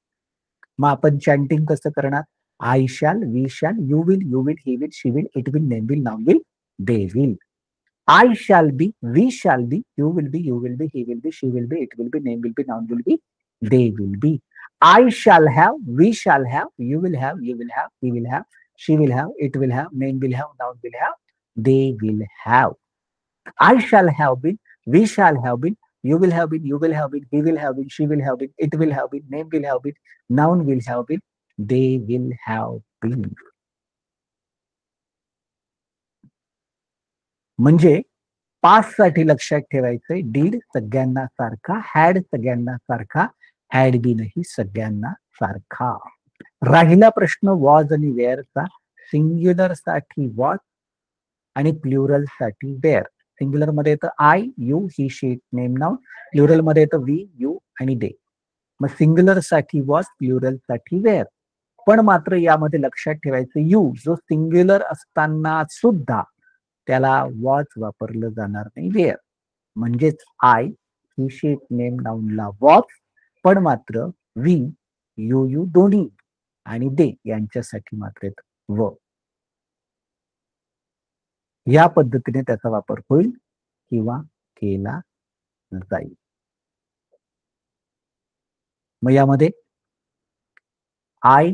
मग आपण चॅन्टिंग कसं करणार? I shall, we shall, you will, he will, she will, it will, name will, noun will, they will. I shall be, we shall be, you will be, he will be, she will be, it will be, name will be, noun will be, they will be. I shall have, we shall have, you will have, he will have, she will have, it will have, name will have, noun will have, they will have. I shall have been, we shall have been, you will have been, he will have been, she will have been, it will have been, name will have been, noun will have been, they will have been. म्हणजे past साठी लक्षात ठेवायचंय did सगळ्यांना सारखा, had सगळ्यांना सारखा, had बीनही सगळ्यांना सारखा. राहिला प्रश्न वॉज आणि वेअरचा. सिंग्युलर साठी वॉज आणि प्लुरल साठी वेअर. सिंग्युलर मध्ये येतं I, you, he, she, name noun. Plural मध्ये येतं वी, यू आणि दे. मग सिंग्युलर साठी वॉज, प्लुरल साठी वेअर. पण मात्र यामध्ये लक्षात ठेवायचं यू जो सिंग्युलर असताना सुद्धा त्याला वॉज वापरलं जाणार नाही, वेअर. म्हणजेच आय, ही, शी, नेम नाउनला वॉज, पण मात्र वी, यू दोन्ही आणि दे यांच्यासाठी मात्र व. या पद्धतीने त्याचा वापर होईल किंवा केला जाईल. मग यामध्ये आय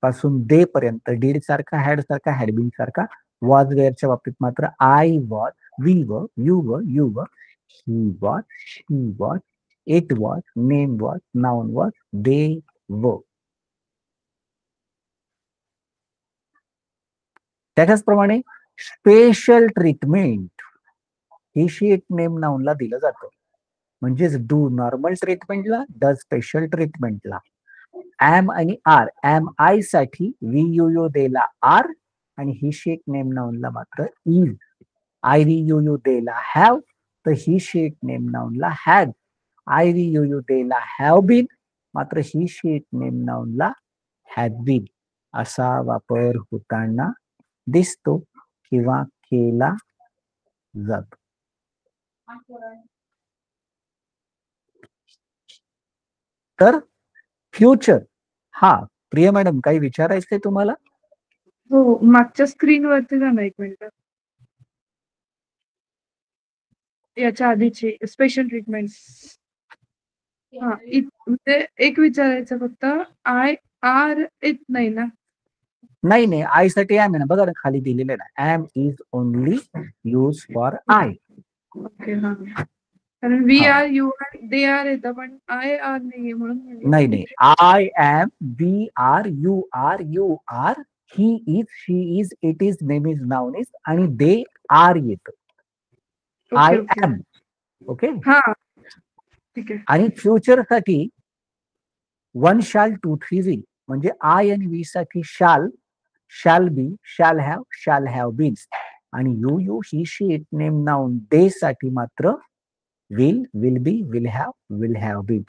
पासून दे पर्यंत डीड सारखा, हॅड सारखा, हॅडबिन सारखा. वॉज वेअरच्या बाबतीत मात्र I was, we were, you were, he was, she was, it was, name was, noun was, they were. त्याच्याचप्रमाणे special treatment he she it name नाउनला दिलं जातं. म्हणजेच डू नॉर्मल ट्रीटमेंटला, डज स्पेशल ट्रीटमेंटला. एम आणि आर, एम आय साठी we you देला आर आणि ही शी इट नेम नाउनला मात्र इज. आय वी यू देला हॅव तर ही शी इट नेम नाउनला हॅड. आय वी यू देला हॅव बीन मात्र ही शी इट नेम नाउनला हॅड बीन. असा वापर होताना दिसतो किंवा केला जातो. तर फ्युचर, हा प्रिया मॅडम काही विचारायचंय तुम्हाला? हो, मागच्या स्क्रीनवरती जा ना एक मिनिट. याच्या आधीची स्पेशल ट्रीटमेंट. हा, म्हणजे एक विचारायचं फक्त, आय आर येत नाही ना? नाही, आय साठी एम आहे ना, बघा ना खाली दिलेलं ना, am is only use for I. Okay, हा. कारण we are, you are, they are येतं, पण आय आर नाहीये म्हणून. नाही, I am, we are, you are, he is, she is, it is, name is, noun is आणि they are येतं. I am. Okay. हा, ठीक आहे. आणि फ्युचर साठी one shall, two three will. म्हणजे आय आणि वी साठी shall, shall be, shall have been. आणि you you, he she, it, name, noun, they साठी मात्र will be, will have been.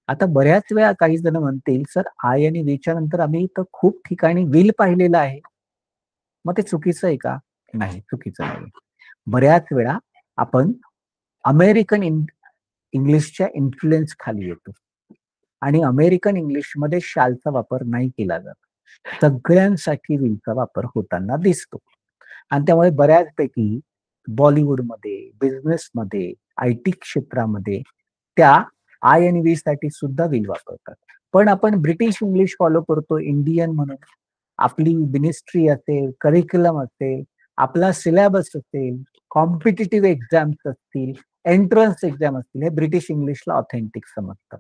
आता बऱ्याच वेळा काही जण म्हणतील सर आय आणि वीच्या नंतर आम्ही इथं खूप ठिकाणी विल पाहिलेलं आहे, मग ते चुकीचं आहे का? नाही, चुकीचं नाही. बऱ्याच वेळा आपण अमेरिकन इंग्लिशच्या इन्फ्लुएन्स खाली येतो आणि अमेरिकन इंग्लिशमध्ये शालचा वापर नाही केला जात, सगळ्यांसाठी विलचा वापर होताना दिसतो. आणि त्यामुळे बऱ्याचपैकी बॉलिवूडमध्ये, बिझनेसमध्ये, आय टी क्षेत्रामध्ये त्या आय आणि वी साठी सुद्धा विल वापरतात. पण आपण ब्रिटिश इंग्लिश फॉलो करतो, इंडियन म्हणून. आपली मिनिस्ट्री असेल, करिक्युलम असेल, आपला सिलेबस असेल, कॉम्पिटिटिव्ह एक्झाम्स असतील, एंट्रन्स एक्झाम असतील, हे ब्रिटिश इंग्लिशला ऑथेंटिक समजतं.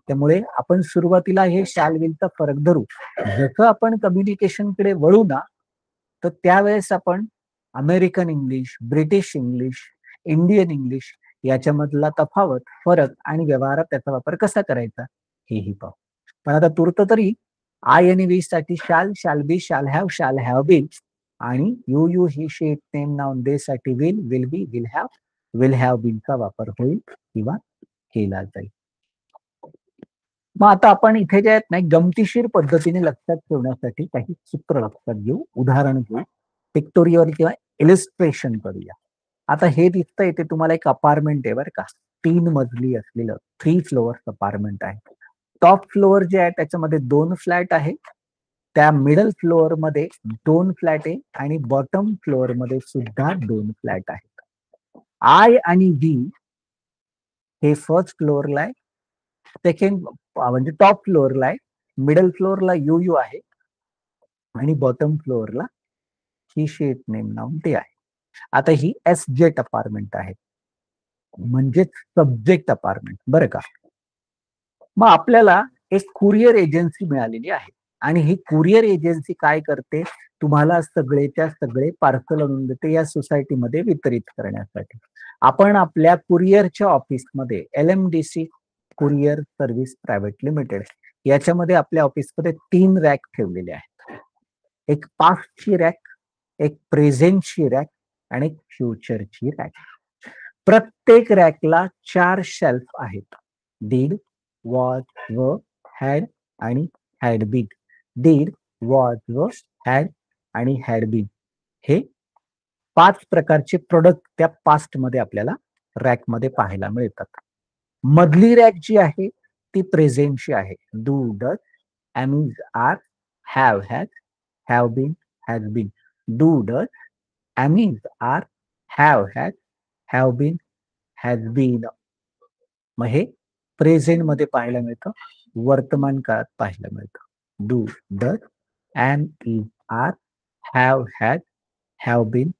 त्यामुळे आपण सुरुवातीला हे शाल विलचा फरक धरू. जसं आपण कम्युनिकेशनकडे वळू ना, तर त्यावेळेस आपण American English, British English, Indian English याच्यामधला तफावत, फरक आणि व्यवहारात त्याचा वापर कसा करायचा हेही पाहू. पण आता तूर्त तरी आय आणि वी साठी shall be, shall have been. आणि you he she, it, name, noun, they साठी विल बी, विल हॅव बीनचा वापर होईल किंवा केला जाईल. मग आता आपण इथे जे आहेत ना, गमतीशीर पद्धतीने लक्षात ठेवण्यासाठी काही सूत्र लक्षात घेऊ, उदाहरण घेऊ, पिक्टोरियल किंवा इलिस्ट्रेशन करूया. आता हे दिसतंय इथे तुम्हाला एक अपार्टमेंट आहे बरं का, 3 मजली असलेलं 3 फ्लोअर्स अपार्टमेंट आहे. टॉप फ्लोअर जे आहे त्याच्यामध्ये 2 फ्लॅट आहे, त्या मिडल फ्लोअर मध्ये 2 फ्लॅट आहे आणि बॉटम फ्लोअर मध्ये सुद्धा 2 फ्लॅट आहेत. आय आणि व्ही हे फर्स्ट फ्लोअरला आहे, सेकंड म्हणजे टॉप फ्लोअरला आहे, मिडल फ्लोअरला यू आहे आणि बॉटम फ्लोअरला ही शेट नेम नाउन ते आहे. आता ही एसजेट अपार्टमेंट आहे, म्हणजेच सब्जेक्ट अपार्टमेंट बरं का. मग आपल्याला एक कुरिअर एजन्सी मिळालेली आहे आणि ही कुरिअर एजन्सी काय करते, तुम्हाला सगळेच्या सगळे पार्सल आणून देते या सोसायटीमध्ये वितरित करण्यासाठी. आपण आपल्या कुरिअरच्या ऑफिसमध्ये LMDC courier service private limited याच्यामध्ये आपल्या ऑफिसमध्ये 3 रॅक ठेवलेले आहेत. एक पास्टची रॅक, एक प्रेझेंटची रॅक आणि एक फ्युचरची रॅक. प्रत्येक रॅकला 4 शेल्फ आहेत, डीड, वॉज, व, हॅड आणि had been. Did, was, were, had आणि हॅड बीन हे 5 प्रकारचे प्रोडक्ट त्या पास्ट मध्ये आपल्याला रॅक मध्ये पाहायला मिळतात. मधली रॅक जी आहे ती प्रेझेंटची आहे, do, does, am, is, are, have, has, have been, has been. Do, does, am, is, are, have, has, have been, has been. मग हे प्रेझेंट मध्ये पाहायला मिळतं, वर्तमान काळात पाहायला मिळतं. Do, does, am, is, are, have, has, have been,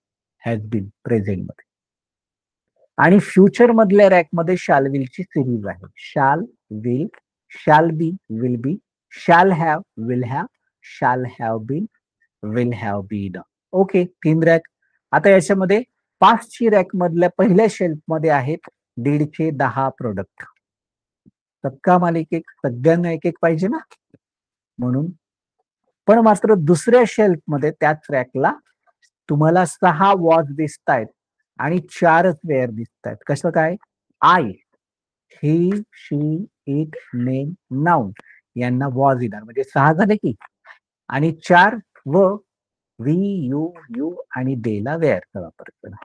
has been present मध्ये. आणि फ्युचर मधल्या रॅक मध्ये शाल विलची सिरीज आहे, शाल, will, shall be, will be, shall have, shall have been, will have been. Okay, 3 रॅक. आता याच्यामध्ये पास्टची रॅक मधल्या पहिल्या शेल्फ मध्ये आहेत 150 प्रोडक्ट. सबका मालिक एक, सगळ्यांना एक एक पाहिजे ना म्हणून. पण मात्र दुसऱ्या शेल्फ मध्ये त्याच रॅकला तुम्हाला 6 वॉच दिसत आहेत आणि 4च वेअर दिसत आहेत. कसं काय? I, he, she, it, name, noun यांना वॉज येणार, म्हणजे 6 झाले की. आणि 4 व, वी, यू आणि देला वेअरचा वापर केला.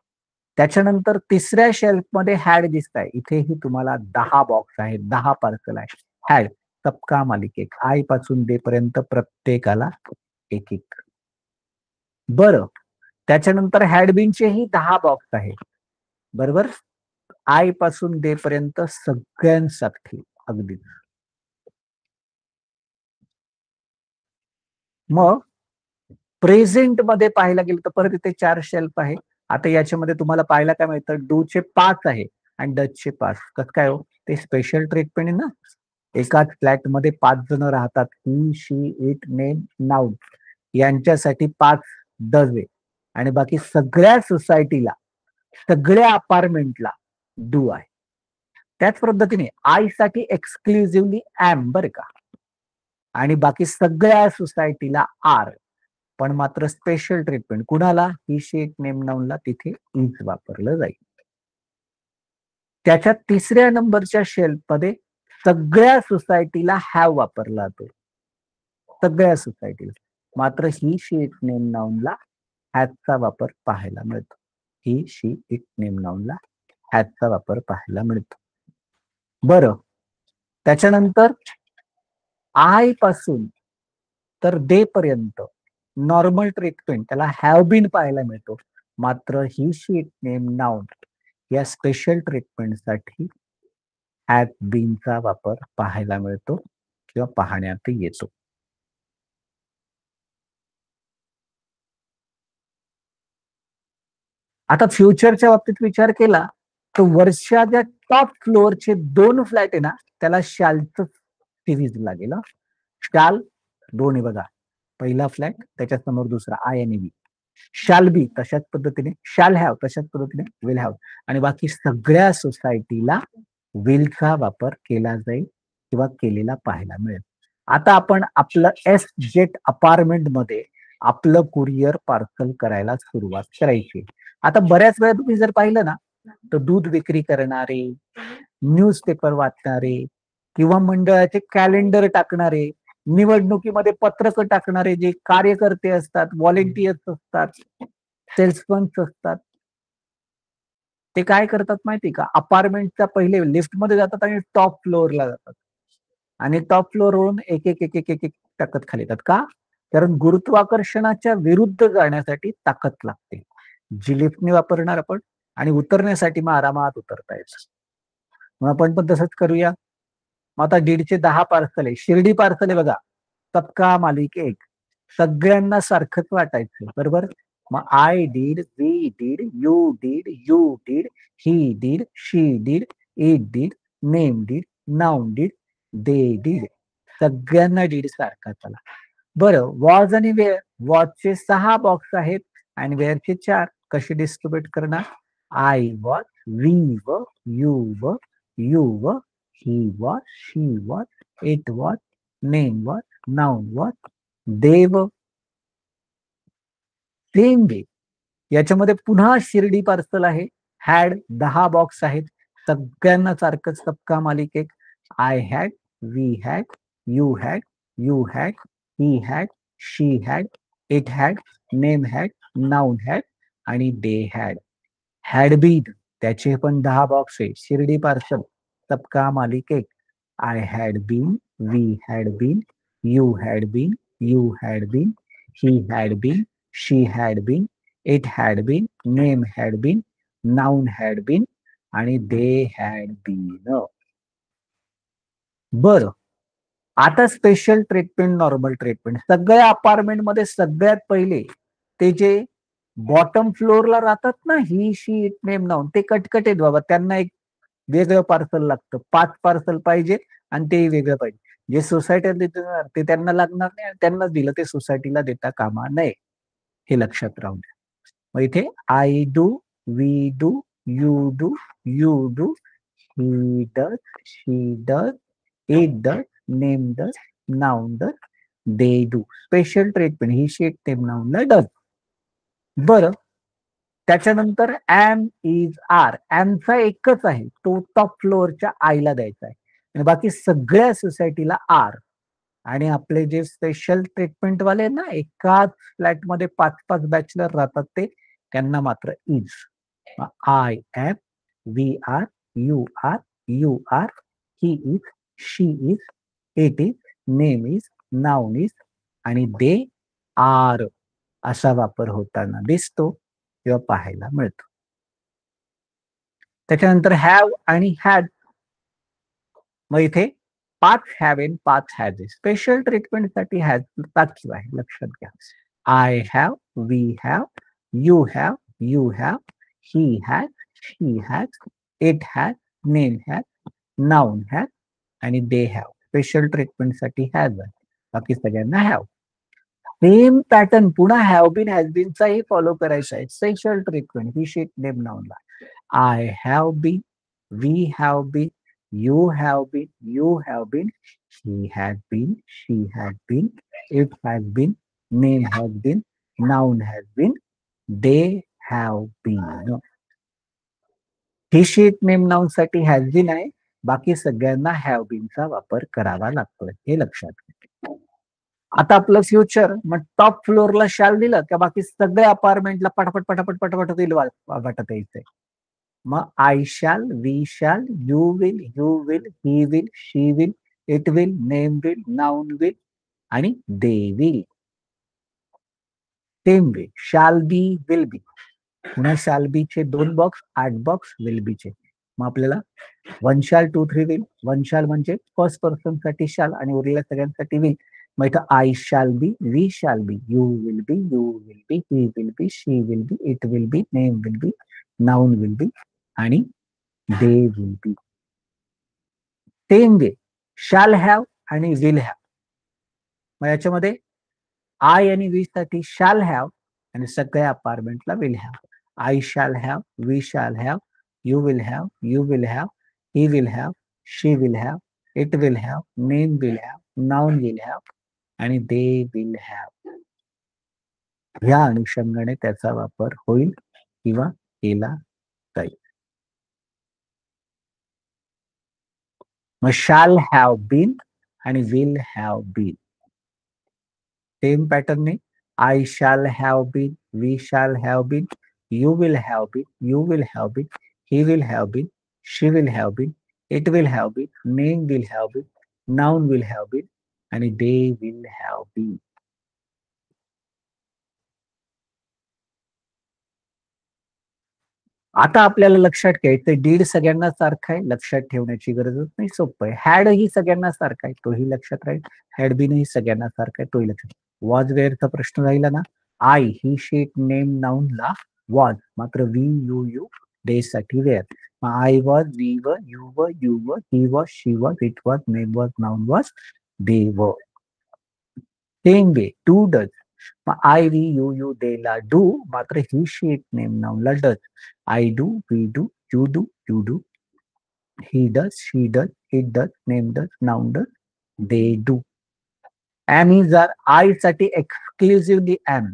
त्याच्यानंतर तिसऱ्या शेल्फ मध्ये हॅड दिसत आहे, इथेही तुम्हाला 10 बॉक्स आहेत, 10 पार्सल आहे. हॅड, सबका मालिक एक, आय पासून दे पर्यंत प्रत्येकाला एक एक. बरं, त्याच्यानंतर हॅडबिनचेही 10 बॉक्स आहेत, बरोबर, आय पासून दे पर्यंत सगळ्यांसाठी अगदी. मग प्रेझेंट मध्ये पाहायला गेलं तर परत इथे 4 शेल्फ आहे. आता याच्यामध्ये तुम्हाला पाहायला काय मिळतं, डूचे 5 आहे आणि डचचे 5. कसं काय हो, ते स्पेशल ट्रीटमेंट आहे ना. एकाच फ्लॅट मध्ये 5 जण राहतात, ही, शी, इट, नेम, नाउन यांच्यासाठी 5 डझे आणि बाकी सगळ्या सोसायटीला, सगळ्या अपार्टमेंटला डू आहे. त्याच पद्धतीने आय साठी एक्सक्लुझिव्हली एम बरं का. आणि बाकी सगळ्या सोसायटीला आर, पण मात्र स्पेशल ट्रीटमेंट कुणाला, ही शी इट नेम नाऊनला तिथे इज वापरलं जाईल. त्याच्या तिसऱ्या नंबरच्या शेल्फमध्ये सगळ्या सोसायटीला हॅव वापरला जातो, सगळ्या सोसायटीला, मात्र ही शी इट नेम नाऊनला हॅजचा वापर पाहायला मिळतो. ही शी इट नेम नाऊनला हॅजचा वापर पाहायला मिळतो. बरं, त्याच्यानंतर आय पासून तर दे पर्यंत नॉर्मल ट्रीटमेंट त्याला हॅव बीन पाहायला मिळतो, मात्र he she it name noun या स्पेशल ट्रीटमेंटसाठी हॅज बीनचा वापर पाहायला मिळतो किंवा पाहण्यात येतो. आता फ्युचरच्या बाबतीत विचार केला तर वर्षाच्या टॉप फ्लोअरचे 2 फ्लॅट आहे ना, त्याला शालचं सिरीज लागेल. शाल 2 आहे बघा, पहिला फ्लॅट त्याच्या समोर दुसरा आय आणि बी. शाल बी तशाच पद्धतीने, शाल हॅव तशाच पद्धतीने, विल हॅव, आणि बाकी सगळ्या सोसायटीला विलचा वापर केला जाईल किंवा केलेला पाहायला मिळेल. आता आपण आपलं एस जेट अपार्टमेंट मध्ये आपलं कुरिअर पार्सल करायला सुरुवात करायची. आता बऱ्याच वेळा तुम्ही जर पाहिलं ना, तर दूध विक्री करणारे, न्यूजपेपर वाचणारे किंवा मंडळाचे कॅलेंडर टाकणारे, निवडणुकीमध्ये पत्रक टाकणारे जे कार्यकर्ते असतात, व्हॉलेंटियर्स असतात, सेल्समन्स असतात, ते काय करतात माहिती का, अपार्टमेंटच्या पहिले लिफ्टमध्ये जातात आणि टॉप फ्लोअरला जातात आणि टॉप फ्लोअरवरून एक एक एक एक एक एक टाकत खाली येतात. का? कारण गुरुत्वाकर्षणाच्या विरुद्ध जाण्यासाठी ताकद लागते, जी लिफ्टने वापरणार आपण, आणि उतरण्यासाठी मग आरामात उतरता येतं. मग आपण पण तसंच करूया. मग आता 1.5चे 10 पार्सल आहे, शिर्डी पार्सल आहे बघा, सबका मालिक एक, सगळ्यांना सारखंच वाटायचं, बरोबर. मग I did, we did, you did, he did, she did, it did, name did, noun did, they did, सगळ्यांना डीड सारखा चला. बरं, वॉज आणि वेअर, वॉजचे 6 बॉक्स आहेत आणि वेअरचे 4. कसे डिस्ट्रीब्युट करणार? I was, we were, you व, he was, she was, it was, name was, noun was, they were. Same way याच्यामध्ये पुन्हा शिर्डी पार्सल आहे, हॅड 10 बॉक्स आहेत, सगळ्यांना सारखंच सबका मालिक एक. I had, we had, you had, he had, she had, it had, name had, noun had आणि दे हॅड. हॅड बीन त्याचे पण 10 बॉक्स आहे, शिर्डी पार्सल, सबका मालिक एक. I had been, we had been, you had been, he had been, she had been, it had been, name had been, noun had been आणि they had been. बरं, आता special treatment, normal treatment. सगळ्या apartment मध्ये सगळ्यात पहिले ते जे bottom फ्लोअरला राहतात ना, ही शी इट नेम नाऊन, ते कटकट आहेत बाबा, त्यांना एक वेगळं पार्सल लागतं, 5 पार्सल पाहिजे आणि तेही वेगळं पाहिजे. जे सोसायटीला देणार ते त्यांना लागणार नाही, आणि त्यांना दिलं ते सोसायटीला देता कामा नये, हे लक्षात राहू द्या. मग इथे I do, we do, you do, he does, she does, it does, name does, noun does, they do. Special treatment he she it name नाऊनला डज. बरं, त्याच्यानंतर एम, इज, आर. एमचा एकच आहे, तो टॉप फ्लोअरच्या आयला द्यायचा आहे आणि बाकी सगळ्या सोसायटीला आर. आणि आपले जे स्पेशल ट्रीटमेंट वाले ना, एकाच फ्लॅटमध्ये 5-5 बॅचलर राहतात, ते त्यांना मात्र is. I am, we are, you are, he is, she is, it is, name is, noun is आणि दे आर असा वापर होताना दिसतो किंवा पाहायला मिळतो. त्याच्यानंतर हॅव आणि हॅड. मग इथे 5 हॅव एन 5 हॅज. स्पेशल ट्रीटमेंटसाठी हॅज राखीव आहे, लक्षात घ्या. I have, we have, you have, he has, she has, it has, name has, noun has आणि दे हॅव. स्पेशल ट्रीटमेंटसाठी हॅज आहे, बाकी सगळ्यांना हॅव. सेम पॅटर्न पुन्हा हॅव बीन, हॅज बीनचाही फॉलो करायचा आहे. Special treatment he she it name noun. I have been, we have been, You have been, you have been, he had been, she had been, it has been, name has been, noun has been, they have been. He she it name noun साठी has bin आहे. बाकी सगळ्यांना have बीनचा वापर करावा लागतोय, हे लक्षात घ्या. आता आपलं फ्युचर मग टॉप फ्लोअरला शाल दिलं का बाकी सगळ्या अपार्टमेंटला पटापट पटापट पटापट दिल वाटत यायचंय. मग I shall, we shall, you will, he will, she will, it will, name will, noun will आणि दे विल. सेम वे शाल बी, विल बी. पुन्हा शाल बीचे 2 बॉक्स, 8 बॉक्स विल बीचे. मग आपल्याला 1 शाल 2 3 विल. 1 शाल म्हणजे फर्स्ट पर्सन साठी शाल आणि उरलेल्या सगळ्यांसाठी विल. मग इथं आय शाल be, we shall be, you will be, he will be, she will be, it will be, name will be, noun will be आणि they will be. Same way शाल हॅव आणि विल हॅव. मग याच्यामध्ये I आणि we साठी शाल have आणि सगळ्या अपार्टमेंटला will have. I shall have, we shall have, you will have, he will have, she will have, it will have, name will have, noun will have आणि they will have. ह्या अनुषंगाने त्याचा वापर होईल किंवा केला जाईल. मग शाल हॅव बीन आणि विल हॅव बीन. सेम पॅटर्नने I shall have been, we shall have been, you will have been, he will have been, she will have been, it will have been, name will have been, noun will have been आणि they will have been. आता आपल्याला लक्षात घ्यायचं did सगळ्यांना सारखा आहे, लक्षात ठेवण्याची गरजच नाही, सोपं आहे. हॅड ही सगळ्यांना सारखा आहे, तोही लक्षात राहील. हॅड बीन ही सगळ्यांना सारखा आहे, तोही लक्षात. वॉज वेअरचा प्रश्न राहिला ना. आय ही शीट नेम नाउनला वॉज, मात्र वी यू डे साठी were. I was, we were, you were, he was, she was, it was, name was, noun was, they were. Same way do does. I we you they ला do, मात्र he she it name नाउनला does. I do, we do, you do, he does, she does, it does, name does, noun does, they do. Am is are I साठी exclusively am.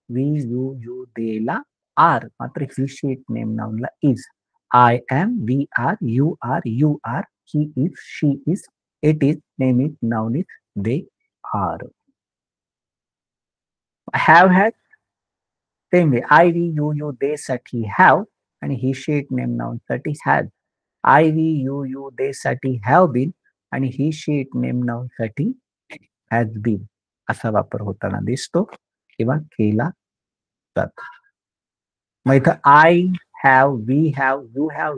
We, you, they ला are. मात्र he, she, it, name, noun ला is. I am, we are, you are, he is, she is, it is, name is, noun is, they are. Have had. Same way I, we, you, they साठी have आणि he, she, it, name, noun साठी has. I, we, you, they साठी have been आणि he she it name noun साठी has been असा वापर होताना दिसतो किंवा केला जातो. मग इथं I have, we have, you have,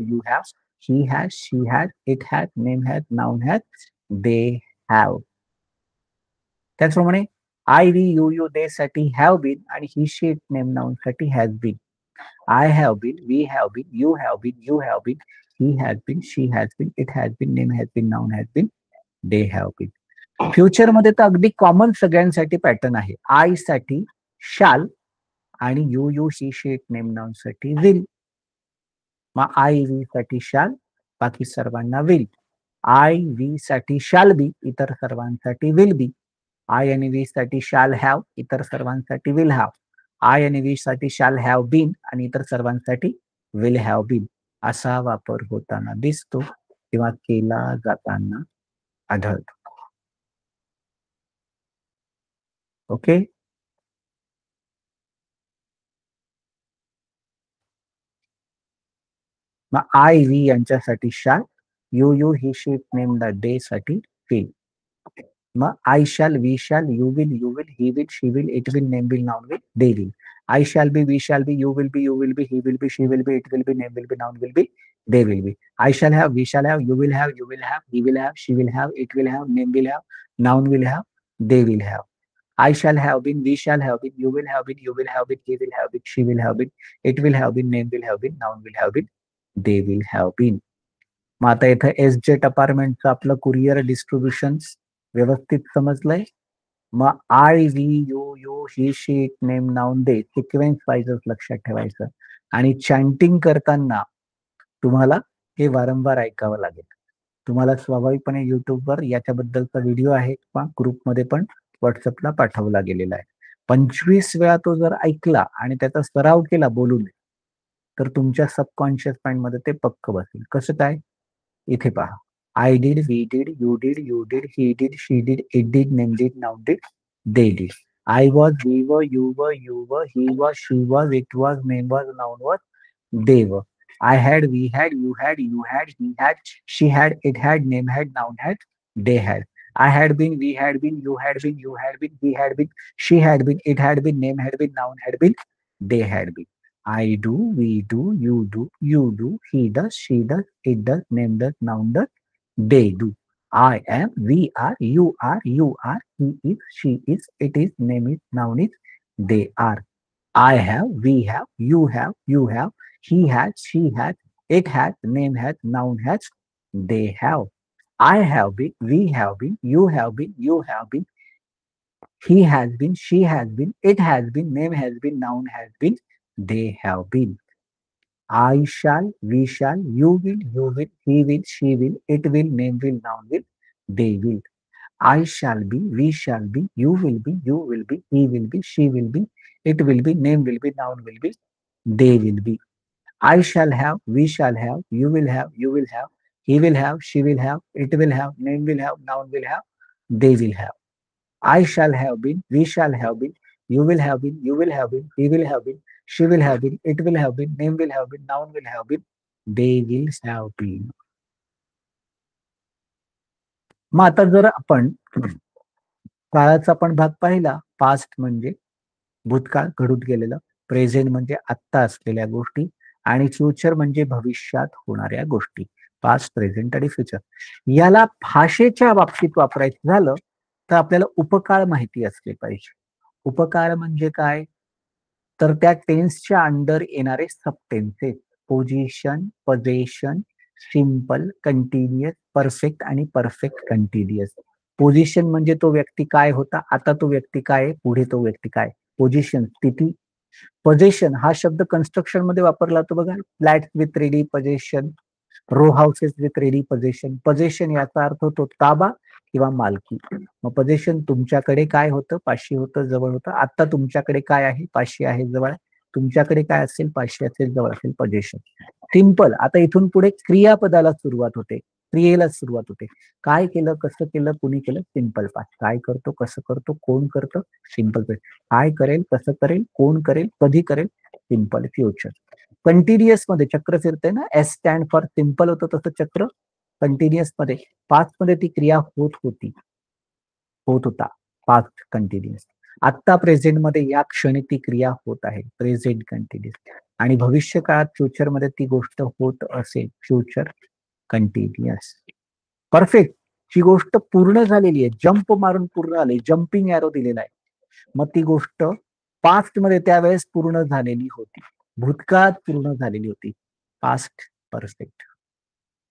he has, she has, it has, name has, noun has, they have. त्याचप्रमाणे आय, वी, यू, दे साठी हॅव बीन आणि ही शीट नेम नाउन साठी has been. I have been, we have been, you have been, he has been, she has been, it has been, name has been, noun has been, they have been. Future मध्ये तर अगदी common सगळ्यांसाठी pattern आहे. I साठी शाल आणि you she sheet name noun साठी will. मग आय वी साठी शाल, बाकी सर्वांना विल. आय वी साठी शाल बी, इतर सर्वांसाठी विल बी. आय आणि वी साठी शाल हॅव, इतर सर्वांसाठी विल हॅव. आय आणि वी साठी शाल हॅव बीन आणि इतर सर्वांसाठी विल हॅव बीन असा वापर होताना दिसतो किंवा केला जाताना आढळतो. ओके. मग आय वी यांच्यासाठी शाल, you he she it name the day साठी विल. मग I shall, we shall, you will, he will, she will, it will, name will, noun will, they will. I shall be, we shall be, you will be, he will be, she will be, it will be, name will be, noun will be, they will be. I shall have, we shall have, you will have, he will have, she will have, it will have, name will have, noun will have, they will have. I shall have been, we shall have been, you will have been, he will have been, she will have been, it will have been, name will have been, noun will have been, they will have been. मग आता इथं S jet अपार्टमेंटचं आपलं courier distribution व्यवस्थित समजलंय. मग I, we, you, he she it name noun they sequence वाईजच लक्षात ठेवायचं आणि चॅन्टिंग करताना तुम्हाला हे वारंवार ऐकावं लागेल. तुम्हाला स्वाभाविकपणे युट्यूबवर याच्याबद्दलचा व्हिडिओ आहे किंवा ग्रुपमध्ये पण व्हॉट्सअपला पाठवला गेलेला आहे. 25 वेळा तो जर ऐकला आणि त्याचा सराव केला बोलून, तर तुमच्या सबकॉन्शियस माइंडमध्ये ते पक्क बसेल. कसं काय? इथे पहा. I did, we did, you did, he did, she did, it did, name did, noun did, they did. I was, we were, you were, he was, she was, it was, name was, noun was, they were. I had, we had, you had, he had, she had, it had, name had, noun had, they had. I had been, we had been, you had been, he had been, she had been, it had been, name had been, noun had been, they had been. I do, we do, you do, he does, she does, it does, name does, noun does, they do. I am, we are, you are, he is, she is, it is, name is, noun is, they are. I have, we have, you have, he has, she has, it has, name has, noun has, they have. I have been, we have been, you have been, he has been, she has been, it has been, name has been, noun has been, they have been. I shall, we shall, you will, he will, she will, it will, name will, noun will, they will. I shall be, we shall be, you will be, he will be, she will be, it will be, name will be, noun will be, they will be. I shall have, we shall have, you will have, he will have, she will have, it will have, name will have, noun will have, they will have. I shall have been, we shall have been, you will have been, he will have been, she will have been, it will have been, name will have been, noun will have been, they will have been. मग आता जर आपण काळाचा पण भाग पाहिला, past म्हणजे भूतकाळ घडून गेलेलं, प्रेझेंट म्हणजे आत्ता असलेल्या गोष्टी आणि फ्युचर म्हणजे भविष्यात होणाऱ्या गोष्टी. पास्ट, प्रेझेंट आणि फ्युचर. याला भाषेच्या बाबतीत वापरायचं झालं तर आपल्याला उपकाळ माहिती असले पाहिजे. उपकाळ म्हणजे काय? तर त्या टेन्सच्या अंडर येणारे sub tenses, position, possession, simple, continuous, perfect आणि परफेक्ट कंटिन्युअस. पोझिशन म्हणजे तो व्यक्ती काय होता, आता तो व्यक्ती काय आहे, पुढे तो व्यक्ती काय. पोझिशन, स्थिती. पोझेशन हा शब्द कन्स्ट्रक्शन मध्ये वापरला जातो बघा. Flat with ready possession, row houses with ready possession. Possession याचा अर्थ होतो ताबा किंवा मालकी. मग पोझेशन तुमच्याकडे काय होतं, पाचशे होतं, जवळ होतं. आता तुमच्याकडे काय आहे, पाचशे आहे, जवळ आहे. तुमच्याकडे काय असेल, पाचशे असेल, जवळ असेल, पोझेशन. सिंपल. आता इथून पुढे क्रियापदाला सुरुवात होते, क्रियेला सुरुवात होते. काय केलं, कसं केलं, कुणी केलं, सिंपल पास्ट. काय करतो, कसं करतो, कोण करतं, सिंपल पास्ट. काय करेल, कसं करेल, कोण करेल, कधी करेल, सिंपल फ्युचर. कंटिन्युअस मध्ये चक्र फिरते ना, एस स्टँड फॉर सिंपल होतं तसं चक्र कंटिन्युअस मध्ये पास्ट मध्ये ती क्रिया होत होती, होत होता, पास्ट कंटिन्युअस. आत्ता प्रेझेंट मध्ये या क्षणी ती क्रिया होत आहे, प्रेझेंट कंटिन्युअस. आणि भविष्य काळात फ्युचर मध्ये ती गोष्ट होत असेल, फ्युचर कंटिन्युअस. परफेक्ट, जी गोष्ट पूर्ण झालेली आहे, जंप मारून पूर्ण झाली, जम्पिंग एरो दिलेला आहे. मग ती गोष्ट पास्ट मध्ये त्यावेळेस पूर्ण झालेली होती, भूतकाळात पूर्ण झालेली होती. पास्ट परफेक्ट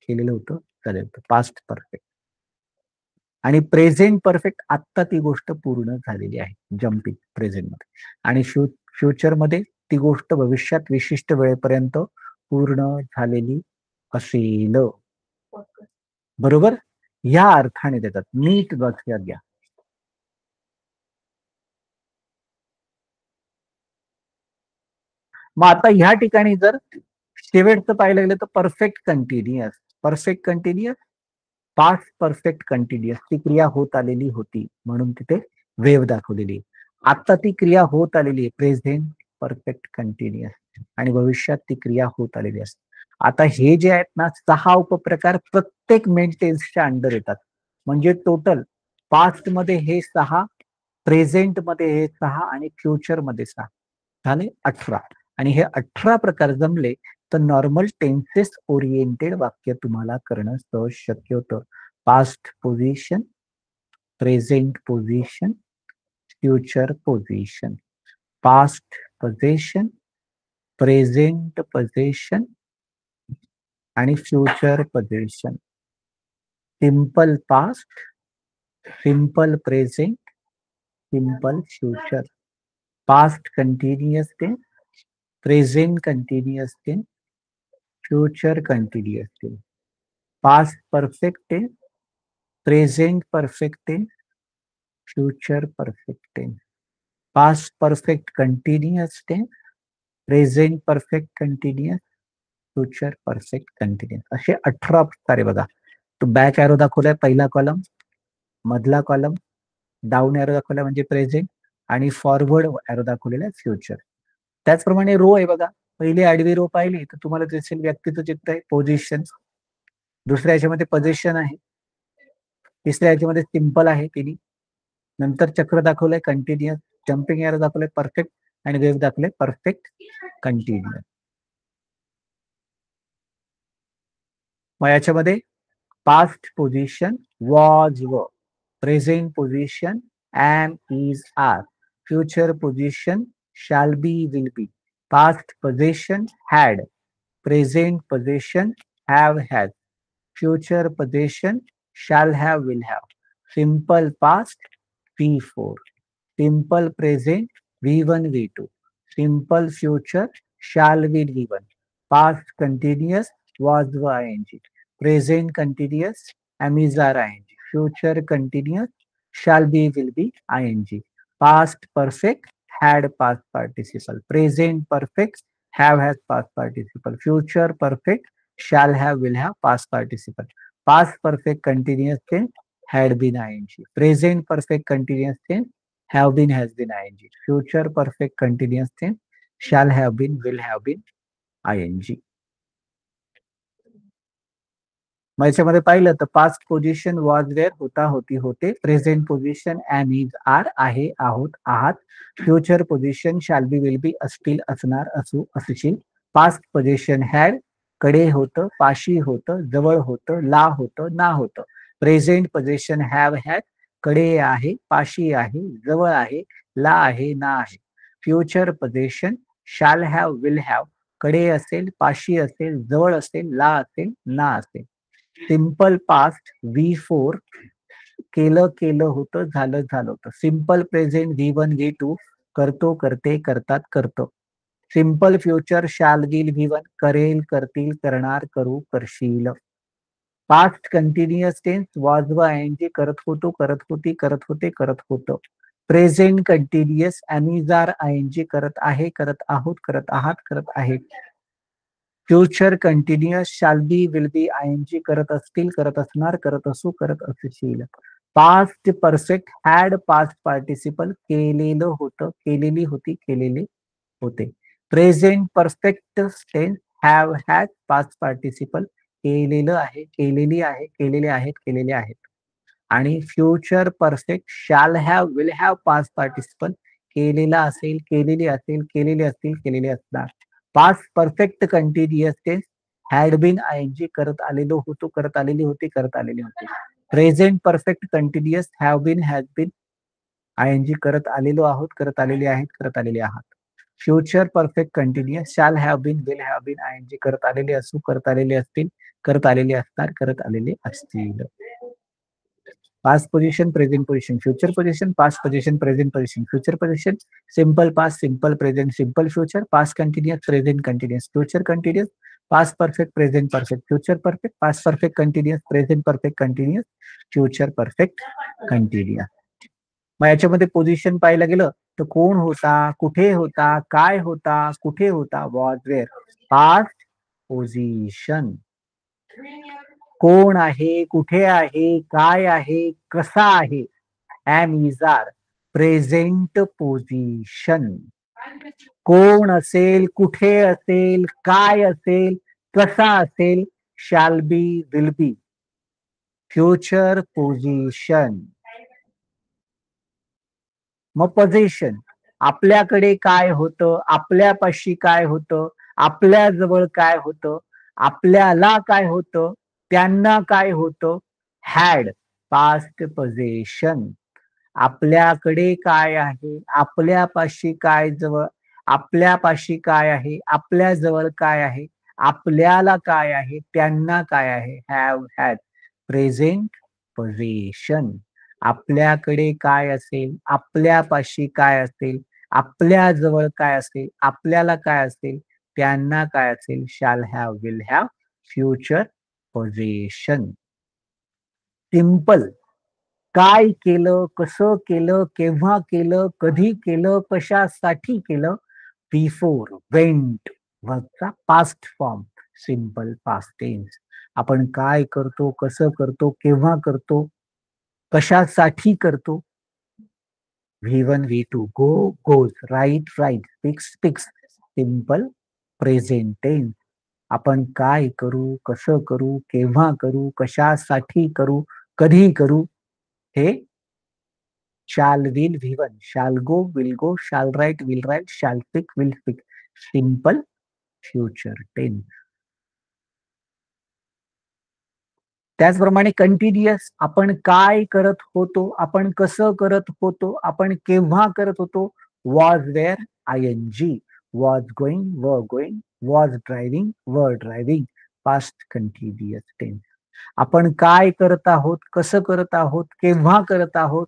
केलेलं होतं, चालेल होतं, पास्ट परफेक्ट. आणि प्रेझेंट परफेक्ट, आत्ता ती गोष्ट पूर्ण झालेली आहे, जम्पिंग प्रेझेंट मध्ये. आणि फ्युचर मध्ये ती गोष्ट भविष्यात विशिष्ट वेळेपर्यंत पूर्ण झालेली असेल. बरोबर. या अर्थाने देतात, नीट लक्षात घ्या. मग आता ह्या ठिकाणी जर शेवटचं पाहायला गेलं तर perfect continuous, perfect continuous, past perfect continuous. ती क्रिया होत आलेली होती म्हणून तिथे वेव दाखवलेली. आता ती क्रिया होत आलेली आहे, प्रेझेंट परफेक्ट कंटिन्युअस. आणि भविष्यात ती क्रिया होत आलेली असते. आता हे जे आहेत ना 6 उपप्रकार प्रत्येक मेन टेन्सच्या अंडर येतात. म्हणजे टोटल पास्ट मध्ये हे 6, प्रेझेंट मध्ये हे 6 आणि फ्युचर मध्ये 6, झाले 18. आणि हे 18 प्रकार जमले तर नॉर्मल टेन्सेस ओरिएंटेड वाक्य तुम्हाला करणं सहज शक्य होतं. Past position, present position, future position. Past position, present position आणि future position. Simple past, simple present, simple future. Past continuous tense, present continuous tense, future continuous tense. Past perfect tense, present perfect tense, future perfect tense, past perfect continuous tense, present perfect continuous, future perfect continuous, असे 18 प्रकारे बघा. तो back arrow दाखवलाय पहिला column, मधला column, down arrow दाखवला म्हणजे present आणि फॉरवर्ड एरो दाखवलेला आहे फ्युचर. त्याचप्रमाणे रो आहे बघा. पहिली आडवी रो पाहिली तर तुम्हाला दिसेल व्यक्तीचं चित्र आहे, पोझिशन. दुसऱ्या याच्यामध्ये पोझिशन आहे. तिसऱ्या याच्यामध्ये सिंपल आहे तिन्ही. नंतर चक्र दाखवलंय कंटिन्युअस, जम्पिंग एरो दाखवलंय परफेक्ट आणि वेव्ह दाखवलंय परफेक्ट कंटिन्युअस. मग याच्यामध्ये पास्ट पोझिशन वॉज व, present position am is are, future position shall be will be, past possession had, present possession have had, future possession shall have will have, simple past V4, simple present V1 V2, simple future shall will V1, past continuous was ing, present continuous am is are ing, future continuous shall be will be ing, past perfect had past participle, present perfect have has past participle, future perfect shall have will have past participle, past perfect continuous tense had been ing, present perfect continuous tense have been has been ing, future perfect continuous tense shall have been will have been ing. मग याच्यामध्ये पाहिलं तर past position was were, होता होती होते, present position am is are आहे आहोत आहात, future position shall be will be असतील असणार असू असशील, पास्ट पोझिशन हॅड कडे होतं पाशी होतं जवळ होतं ला होतं ना होतं, प्रेझेंट पोझिशन हॅव हॅड कडे आहे पाशी आहे जवळ आहे ला आहे ना आहे, future position shall have will have कडे असेल पाशी असेल जवळ असेल ला असेल ना असेल, सिंपल पास्ट V4 केलं केलं होतं झालं झालं होतं, सिंपल प्रेझेंट V1 V2 करतो करते करतात करतो, simple future shall will V1 करेल करतील करणार करू करशील, पास्ट कंटिन्युअस टेन्स वॉज व ing करत होतो करत होती करत होते करत होतं, प्रेझेंट कंटिन्युअस अमिजार ing करत आहे करत आहोत करत आहात करत आहेत, फ्युचर कंटिन्युअस शाल बी विल बी आयएनजी करत असतील करत असणार करत असू करत असशील, past perfect had past participle केलेलं होतं केलेली होती केलेले होते, present perfect tense have had past participle केलेलं आहे केलेली आहे केलेले आहेत केलेले आहेत, आणि future perfect shall have will have past participle केलेला असेल केलेली असेल केलेले असतील केलेले असणार, past perfect continuous tense had been ING करत आलेलो होतो करत आलेली होती करत आलेली होती, present perfect continuous have been has bin ING करत आलेलो आहोत करत आलेले आहेत करत आलेले आहात, future perfect continuous shall have been will have been ING करत आलेले असू करत आलेले असतील करत आलेले असणार करत आलेले असतील, past position present position future position past position present position future position, simple past simple present simple future, past continuous present continuous future continuous, past perfect present perfect future perfect, past perfect continuous present perfect continuous future perfect continuous. मग याच्यामध्ये position पाहायला गेलं तर कोण होता कुठे होता काय होता कुठे होता वॉज वेअर, पास्ट पोझिशन, कोण आहे कुठे आहे काय आहे कसा आहे am is are, present position, कोण असेल कुठे असेल काय असेल कसा असेल shall be will be, future position, मग पोझिशन आपल्याकडे काय होतं आपल्यापाशी काय होतं आपल्या जवळ काय होतं आपल्याला काय होतं त्यांना काय होतं, हॅड पास्ट पोझिशन, आपल्याकडे काय आहे आपल्यापाशी काय जवळ आपल्यापाशी काय आहे आपल्या जवळ काय आहे आपल्याला काय आहे त्यांना काय आहे, हॅव हॅड प्रेझेंट पोझिशन, आपल्याकडे काय असेल आपल्यापाशी काय असेल आपल्या जवळ काय असेल आपल्याला काय असेल त्यांना काय असेल, shall have will have future position. Simple. काय केलं, कसं केलं, केव्हा केलं, कधी केलं, कशासाठी केलं. बिफोर, वेंट वरचा past form, simple past tense. आपण काय करतो, कसं करतो, केव्हा करतो, कशासाठी करतो. V1, V2, go, goes, write, write, speaks, speaks. Simple present tense. आपण काय करू, कसं करू, केव्हा करू, कशासाठी करू, कधी करू, हे shall, will, V1, shall go, shall write, shall speak, will speak. Simple future tense. त्याचप्रमाणे कंटिन्युअस. आपण काय करत होतो, आपण कसं करत होतो, आपण केव्हा करत होतो. Was were, ING. Was going, was driving, were driving. Past continuous tense. आपण काय करत आहोत, कसं करत आहोत, केव्हा करत आहोत.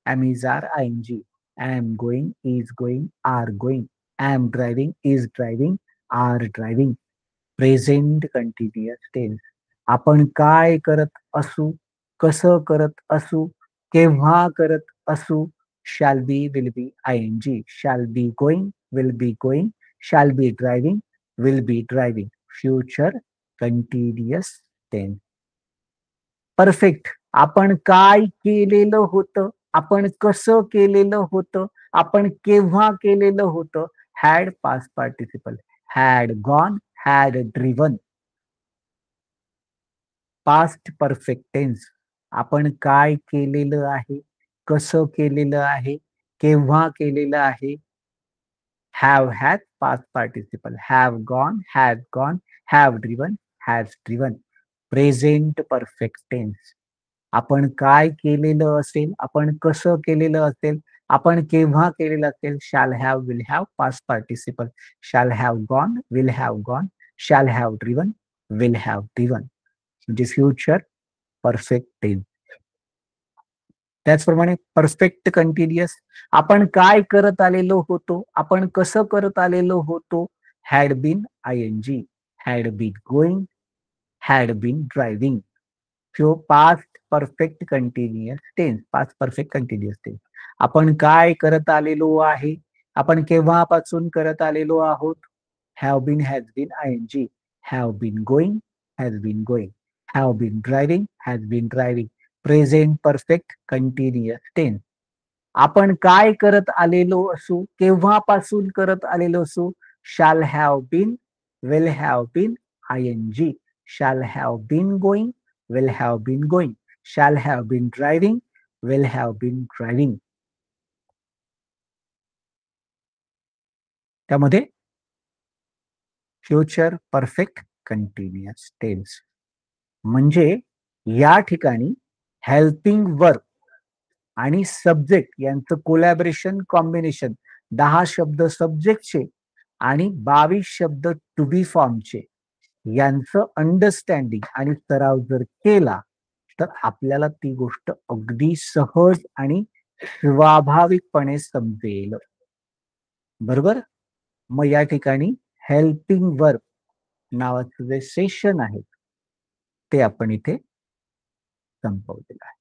Am is are, ING. Am going, is going, are going. Am driving, is driving, are driving. Present continuous tense. आपण काय करत असू, कसं करत असू, केव्हा करत असू. Shall be, will be, ING. Shall be going, will be going, shall be driving, will be driving. Future continuous tense. Perfect. आपण काय केलेलं होतं, आपण कसं केलेलं होतं, आपण केव्हा केलेलं होतं. Had, past participle. Had gone, had driven. Past perfect tense. आपण काय केलेलं आहे, कसं केलेलं आहे, केव्हा केलेलं आहे. Have had, past participle. Have gone, has gone, have driven, has driven. Present perfect tense. आपण काय केलेलं असेल, आपण कसं केलेलं असेल, आपण केव्हा केलेलं असेल. Shall have, will have, past participle. Shall have gone, will have gone, shall have driven, will have driven. म्हणजे फ्युचर परफेक्ट टेन्स. त्याचप्रमाणे परफेक्ट कंटिन्युअस. आपण काय करत आलेलो होतो, आपण कसं करत आलेलो होतो. Had been, ING. Had been going, had been driving. Past perfect continuous tense. Past perfect continuous tense. आपण काय करत आलेलो आहे, आपण केव्हापासून करत आलेलो आहोत. Have been, has been, ING. Have been going, has been going. Have been driving, has been driving. Present perfect continuous tense. आपण काय करत आलेलो असू, केव्हापासून करत आलेलो असू. Shall have been, will have been, ING. Shall have been going, will have been going, shall have been driving, will have been driving. त्यामध्ये फ्युचर परफेक्ट कंटिन्युअस टेन्स. म्हणजे या ठिकाणी हेल्पिंग वर्ब आणि सब्जेक्ट यांचं कोलॅबरेशन, कॉम्बिनेशन. 10 शब्द सब्जेक्टचे आणि 22 शब्द to be फॉर्मचे यांचं अंडरस्टँडिंग आणि सराव जर केला तर आपल्याला ती गोष्ट अगदी सहज आणि स्वाभाविकपणे समजेल. बरोबर. मग या ठिकाणी हेल्पिंग वर्ब नावाचं जे सेशन आहे ते आपण इथे संपवलेलं आहे.